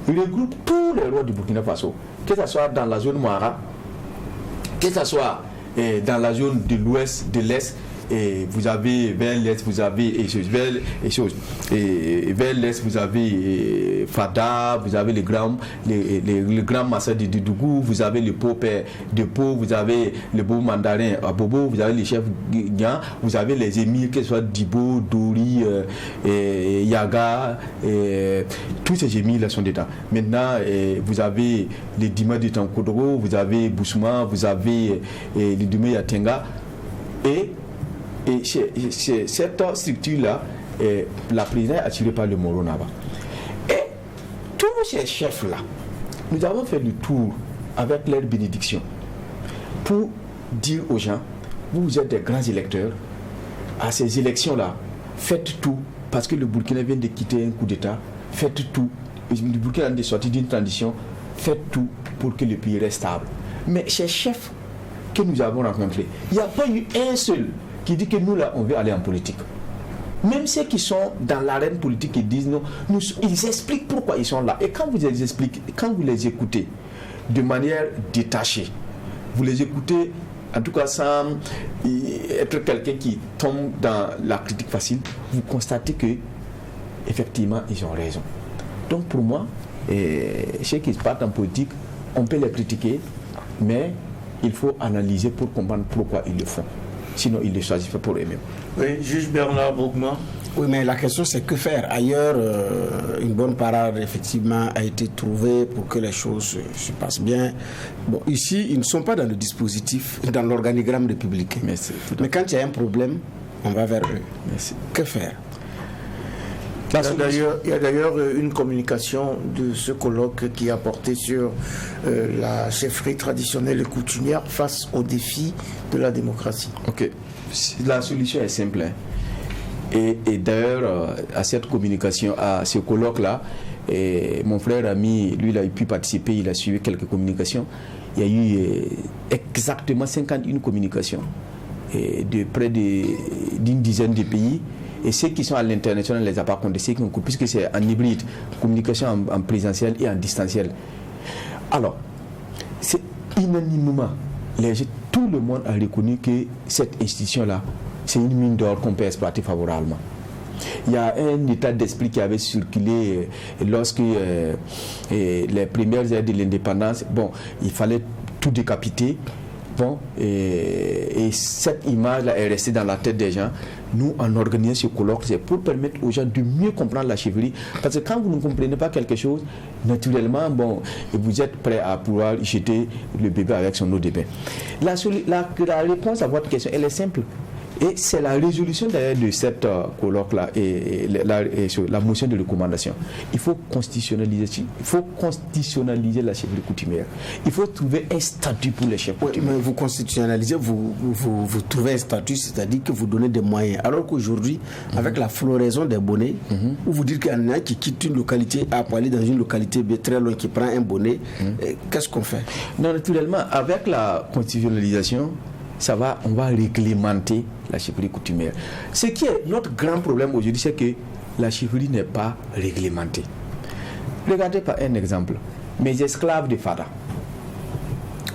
regroupe tous les rois du Burkina Faso, que ce soit dans la zone Mara, que ce soit dans la zone de l'ouest, de l'est, et vous avez vers l'est, vous avez vers l'est, vous avez Fada, vous avez les grands massacres de Dougou, vous avez le Pau de Pau, vous avez le beau mandarin à Bobo, vous avez les chefs Gyan, vous avez les émirs, que ce soit Dibo, Dori, Yaga, tous ces émirs là sont dedans. Maintenant, vous avez les Dima de Tankodoro, vous avez Boussouma, vous avez les Dima Yatenga, et cette structure-là, la présidence est attirée par le Moronaba. Et tous ces chefs-là, nous avons fait le tour avec leur bénédiction pour dire aux gens, vous êtes des grands électeurs, à ces élections-là, faites tout, parce que le Burkina vient de quitter un coup d'État, faites tout, le Burkina est sorti d'une transition, faites tout pour que le pays reste stable. Mais ces chefs que nous avons rencontrés, il n'y a pas eu un seul qui dit que nous là on veut aller en politique. Même ceux qui sont dans l'arène politique qui disent non, ils expliquent pourquoi ils sont là. Et quand vous les expliquez, quand vous les écoutez de manière détachée, vous les écoutez en tout cas sans être quelqu'un qui tombe dans la critique facile, vous constatez que effectivement ils ont raison. Donc pour moi, ceux qui partent en politique, on peut les critiquer, mais il faut analyser pour comprendre pourquoi ils le font. Sinon, ils ne le choisissent pas pour eux-mêmes. Oui, juge Bernard Bougma. Oui, mais la question c'est que faire. Ailleurs, une bonne parade effectivement a été trouvée pour que les choses se passent bien. Bon, ici, ils ne sont pas dans le dispositif, dans l'organigramme républicain. Mais quand il y a un problème, on va vers eux. Merci. Que faire? Il y a d'ailleurs une communication de ce colloque qui a porté sur la chefferie traditionnelle et coutumière face aux défis de la démocratie. Ok, la solution est simple. Hein. Et d'ailleurs, à cette communication, à ce colloque-là, mon frère ami, lui, il a pu participer, il a suivi quelques communications. Il y a eu exactement 51 communications de près d'une dizaine de pays. Et ceux qui sont à l'international ne les a pas comptés, puisque c'est en hybride, communication en présentiel et en distanciel. Alors, c'est unanimement, tout le monde a reconnu que cette institution-là, c'est une mine d'or qu'on peut exploiter favorablement. Il y a un état d'esprit qui avait circulé lorsque les premières heures de l'indépendance, bon, il fallait tout décapiter. Bon, et cette image-là est restée dans la tête des gens. Nous, en organisant ce colloque, c'est pour permettre aux gens de mieux comprendre la chefferie. Parce que quand vous ne comprenez pas quelque chose, naturellement, bon, vous êtes prêt à pouvoir jeter le bébé avec son eau de bain. La réponse à votre question, elle est simple. Et c'est la résolution d'ailleurs de cette colloque-là et la motion de recommandation. Il faut constitutionnaliser la chefferie coutumière. Il faut trouver un statut pour les chefs coutumiers. Mais vous constitutionnalisez, vous trouvez un statut, c'est-à-dire que vous donnez des moyens. Alors qu'aujourd'hui, avec la floraison des bonnets, où vous dites qu'il y en a qui quitte une localité pour aller dans une localité très loin, qui prend un bonnet, qu'est-ce qu'on fait? Non, naturellement, avec la constitutionnalisation, on va réglementer la chefferie coutumière. Ce qui est notre grand problème aujourd'hui, c'est que la chefferie n'est pas réglementée. Regardez par un exemple. Mes esclaves de Fada,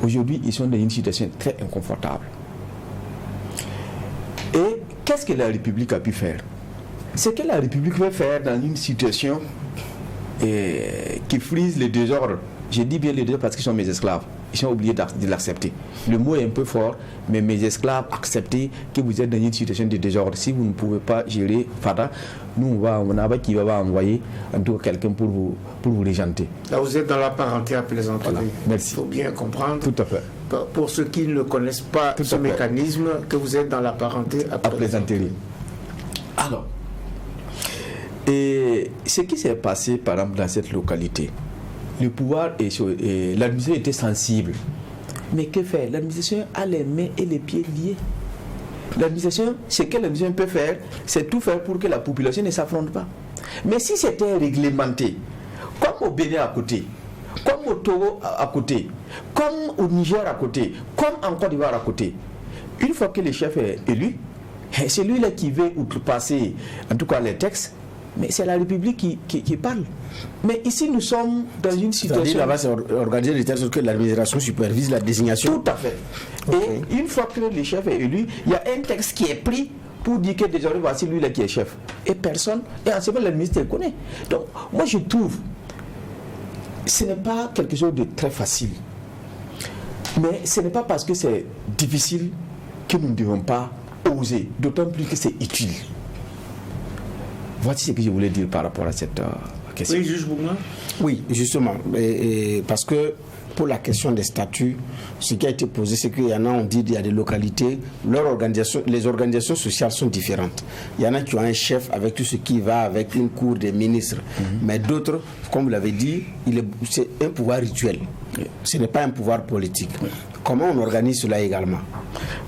aujourd'hui, ils sont dans une situation très inconfortable. Et qu'est-ce que la République a pu faire? Ce que la République veut faire dans une situation qui frise les désordres. Je dis bien les désordres parce qu'ils sont mes esclaves. Ils sont obligés de l'accepter. Le mot est un peu fort, mais mes esclaves, acceptez que vous êtes dans une situation de désordre. Si vous ne pouvez pas gérer Fada, nous, on a qui va envoyer en tout cas quelqu'un pour vous régenter. Là, vous êtes dans la parenté à plaisanterie. Voilà. Merci. Il faut bien comprendre. Tout à fait. Pour ceux qui ne connaissent pas ce mécanisme, que vous êtes dans la parenté à plaisanterie. Alors, et ce qui s'est passé, par exemple, dans cette localité, le pouvoir et l'administration était sensible. Mais que faire? L'administration a les mains et les pieds liés. L'administration, ce que l'administration peut faire, c'est tout faire pour que la population ne s'affronte pas. Mais si c'était réglementé, comme au Bénin à côté, comme au Togo à côté, comme au Niger à côté, comme en Côte d'Ivoire à côté, une fois que le chef est élu, c'est lui-là qui veut outrepasser, en tout cas les textes, mais c'est la République qui parle. Mais ici, nous sommes dans une situation... Là-bas, c'est organisé de telle sorte que l'administration supervise la désignation. Tout à fait. Okay. Et une fois que le chef est élu, il y a un texte qui est pris pour dire que désormais, voici lui-là qui est chef. Et personne, et en ce moment, l'administration connaît. Donc, moi, je trouve, ce n'est pas quelque chose de très facile. Mais ce n'est pas parce que c'est difficile que nous ne devons pas oser. D'autant plus que c'est utile. Voici ce que je voulais dire par rapport à cette question. Oui, juge Bougna. Oui, justement. Parce que pour la question des statuts, ce qui a été posé, c'est qu'il y en a, on dit, il y a des localités, les organisations sociales sont différentes. Il y en a qui ont un chef avec tout ce qui va avec une cour des ministres. Mais d'autres, comme vous l'avez dit, c'est un pouvoir rituel. Ce n'est pas un pouvoir politique. Comment on organise cela également?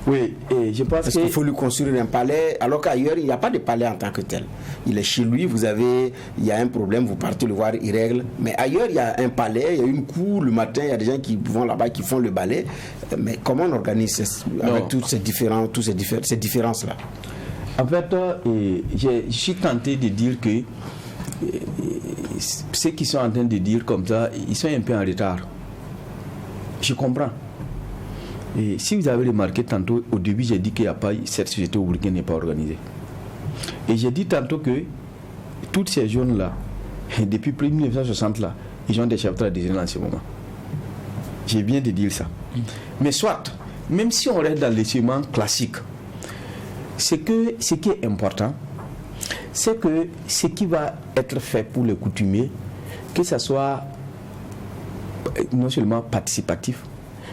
Oui, et je pense qu'il faut lui construire un palais, alors qu'ailleurs, il n'y a pas de palais en tant que tel. Il est chez lui, il y a un problème, vous partez le voir, il règle. Mais ailleurs, il y a un palais, il y a une cour, le matin, il y a des gens qui vont là-bas, qui font le balai. Mais comment on organise avec toutes ces différences-là? En fait, je suis tenté de dire que ceux qui sont en train de dire comme ça, ils sont un peu en retard. Je comprends. Et si vous avez remarqué tantôt, au début, j'ai dit qu'il n'y a pas, cette société ouvrière n'est pas organisée. Et j'ai dit tantôt que toutes ces jeunes-là, depuis 1960, là, ils ont des chefs traditionnels en ce moment. J'ai bien de dire ça. Mais soit, même si on reste dans les schémas classiques, ce qui est important, c'est que ce qui va être fait pour les coutumiers, que ce soit non seulement participatif,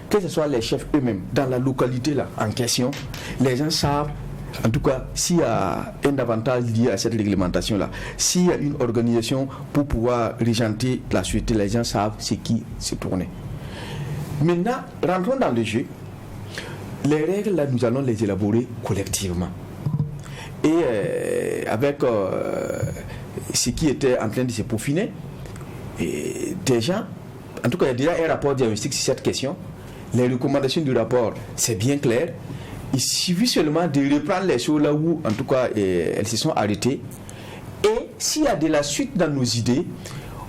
que ce soit les chefs eux-mêmes, dans la localité là, en question, les gens savent, en tout cas, s'il y a un avantage lié à cette réglementation-là, s'il y a une organisation pour pouvoir régenter la société, les gens savent ce qui se tourne. Maintenant, rentrons dans le jeu. Les règles, là, nous allons les élaborer collectivement. Et avec ce qui était en train de se peaufiner, déjà, en tout cas, il y a déjà un rapport diagnostique sur cette question. Les recommandations du rapport, c'est bien clair. Il suffit seulement de reprendre les choses là où, en tout cas, elles se sont arrêtées. Et s'il y a de la suite dans nos idées,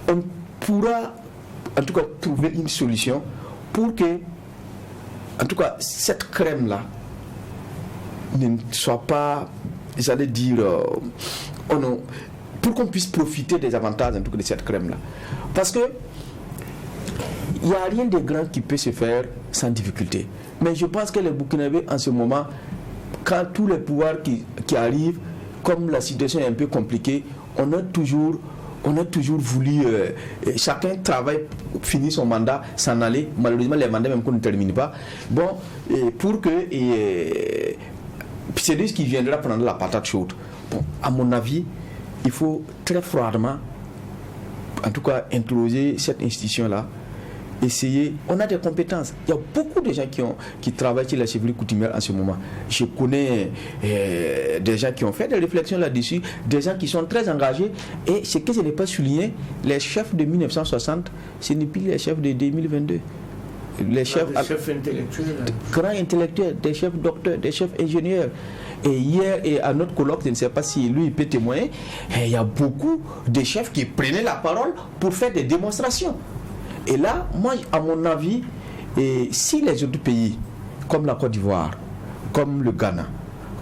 on pourra, en tout cas, trouver une solution pour que, en tout cas, cette crème-là ne soit pas, j'allais dire, oh non, pour qu'on puisse profiter des avantages, en tout cas, de cette crème-là. Parce que il n'y a rien de grand qui peut se faire sans difficulté. Mais je pense que les Burkinabés, en ce moment, quand tous les pouvoirs qui arrivent, comme la situation est un peu compliquée, on a toujours voulu, chacun travaille, finit son mandat, s'en aller. Malheureusement, les mandats même qu'on ne termine pas. Bon, pour que c'est lui qui viendra prendre la patate chaude. Bon, à mon avis, il faut très froidement, en tout cas, introduire cette institution-là. Essayer, on a des compétences. Il y a beaucoup de gens qui travaillent sur la chefferie coutumière en ce moment. Je connais des gens qui ont fait des réflexions là-dessus, des gens qui sont très engagés. Et ce que je n'ai pas souligné, les chefs de 1960, ce n'est plus les chefs de 2022. Les chefs intellectuels. Grands intellectuels, des chefs docteurs, des chefs ingénieurs. Et hier, et à notre colloque, je ne sais pas si lui peut témoigner, il y a beaucoup de chefs qui prenaient la parole pour faire des démonstrations. Et là, moi, à mon avis, si les autres pays, comme la Côte d'Ivoire, comme le Ghana,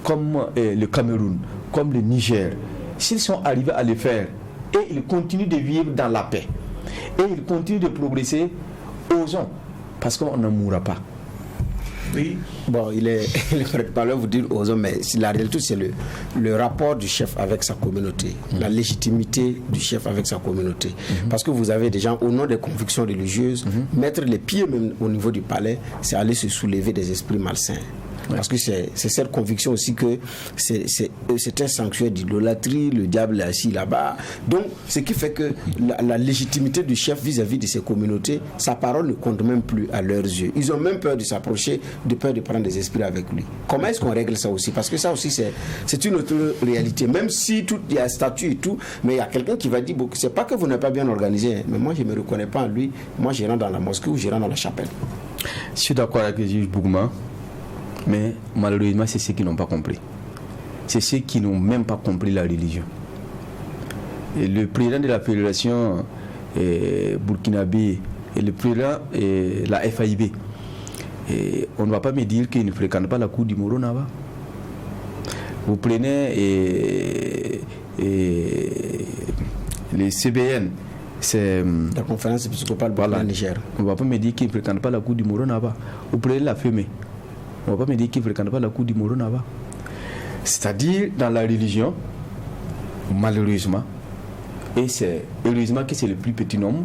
comme le Cameroun, comme le Niger, s'ils sont arrivés à le faire, et ils continuent de vivre dans la paix, et ils continuent de progresser, osons, parce qu'on ne mourra pas. Oui. Bon, il est pas là vous dire aux hommes, mais la réalité, c'est le rapport du chef avec sa communauté, la légitimité du chef avec sa communauté. Parce que vous avez des gens, au nom des convictions religieuses, mettre les pieds même au niveau du palais, c'est aller se soulever des esprits malsains. Parce que c'est cette conviction aussi que c'est un sanctuaire d'idolâtrie, le diable est assis là-bas. Donc, ce qui fait que la légitimité du chef vis-à-vis de ses communautés, sa parole ne compte même plus à leurs yeux. Ils ont même peur de s'approcher, de peur de prendre des esprits avec lui. Comment est-ce qu'on règle ça aussi? Parce que ça aussi, c'est une autre réalité. Même si il y a un statut et tout, mais il y a quelqu'un qui va dire, bon, c'est pas que vous n'êtes pas bien organisé, mais moi, je ne me reconnais pas en lui. Moi, je rentre dans la mosquée ou je rentre dans la chapelle. Je suis d'accord avec le juge Bougma. Mais malheureusement, c'est ceux qui n'ont pas compris. C'est ceux qui n'ont même pas compris la religion. Et le président de la fédération burkinabé et le président de la FAIB, on ne va pas me dire qu'ils ne fréquentent pas la cour du Moro Naba. Vous prenez les CBN, c'est la conférence épiscopale du Niger. On ne va pas me dire qu'ils ne fréquentent pas la cour du Moro Naba. Vous prenez la FEME. On ne va pas me dire qu'ils ne fréquentent pas la cour du Moro Naba. C'est-à-dire, dans la religion, malheureusement, et c'est heureusement que c'est le plus petit nombre,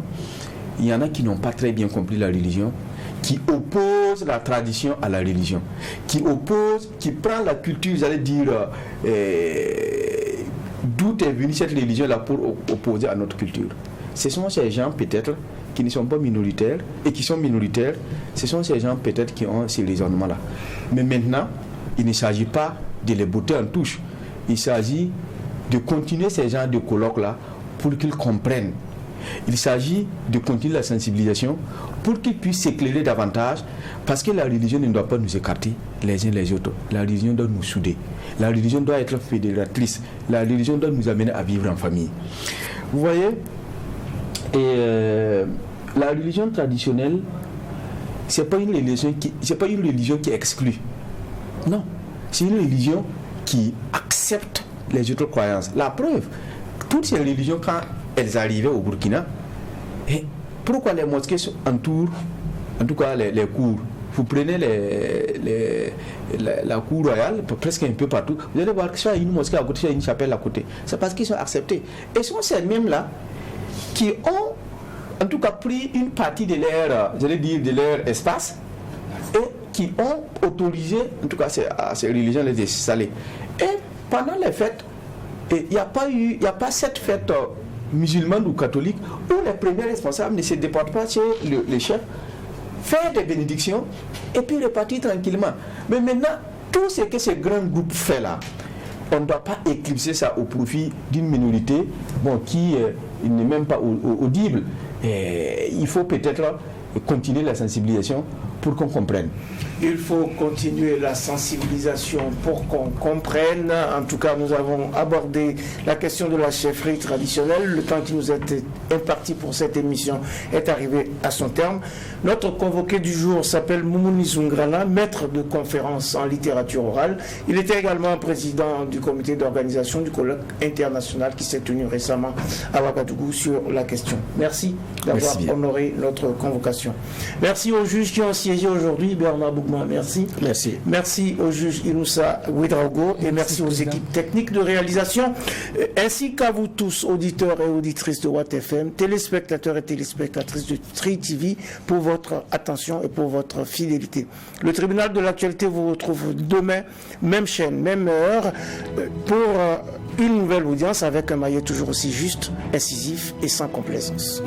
il y en a qui n'ont pas très bien compris la religion, qui opposent la tradition à la religion, qui prend la culture, j'allais dire, d'où est venue cette religion-là pour opposer à notre culture. Ce sont ces gens, peut-être, qui ne sont pas minoritaires et qui sont minoritaires, ce sont ces gens peut-être qui ont ces raisonnements-là. Mais maintenant, il ne s'agit pas de les botter en touche. Il s'agit de continuer ces genres de colloques-là pour qu'ils comprennent. Il s'agit de continuer la sensibilisation pour qu'ils puissent s'éclairer davantage, parce que la religion ne doit pas nous écarter les uns les autres. La religion doit nous souder. La religion doit être fédératrice. La religion doit nous amener à vivre en famille. Vous voyez, la religion traditionnelle, c'est pas une religion qui exclut. Non, c'est une religion qui accepte les autres croyances. La preuve, toutes ces religions, quand elles arrivaient au Burkina, et pourquoi les mosquées entourent, en tout cas les cours? Vous prenez la cour royale, presque un peu partout, vous allez voir que soit une mosquée à côté, soit une chapelle à côté. C'est parce qu'ils sont acceptés. Et ce sont ces mêmes-là qui ont en tout cas pris une partie de leur, de leur espace, et qui ont autorisé, en tout cas à ces religions, les installer. Et pendant les fêtes, il n'y a pas cette fête musulmane ou catholique où les premiers responsables ne se déportent pas chez les chefs, faire des bénédictions et puis repartir tranquillement. Mais maintenant, tout ce que ce grand groupe fait là, on ne doit pas éclipser ça au profit d'une minorité qui n'est même pas audible. il faut peut-être continuer la sensibilisation pour qu'on comprenne. Il faut continuer la sensibilisation pour qu'on comprenne. En tout cas, nous avons abordé la question de la chefferie traditionnelle. Le temps qui nous est imparti pour cette émission est arrivé à son terme. Notre convoqué du jour s'appelle Moumouni Zungrana, maître de conférences en littérature orale. Il était également président du comité d'organisation du colloque international qui s'est tenu récemment à Ouagadougou sur la question. Merci d'avoir honoré notre convocation. Merci aux juges qui ont siégé aujourd'hui. Bernard Bougma, merci. Merci. Merci au juge Inoussa Ouedraogo et merci aux équipes techniques de réalisation, ainsi qu'à vous tous, auditeurs et auditrices de Watt FM, téléspectateurs et téléspectatrices de Tri TV, pour votre attention et pour votre fidélité. Le tribunal de l'actualité vous retrouve demain, même chaîne, même heure, pour une nouvelle audience avec un maillet toujours aussi juste, incisif et sans complaisance.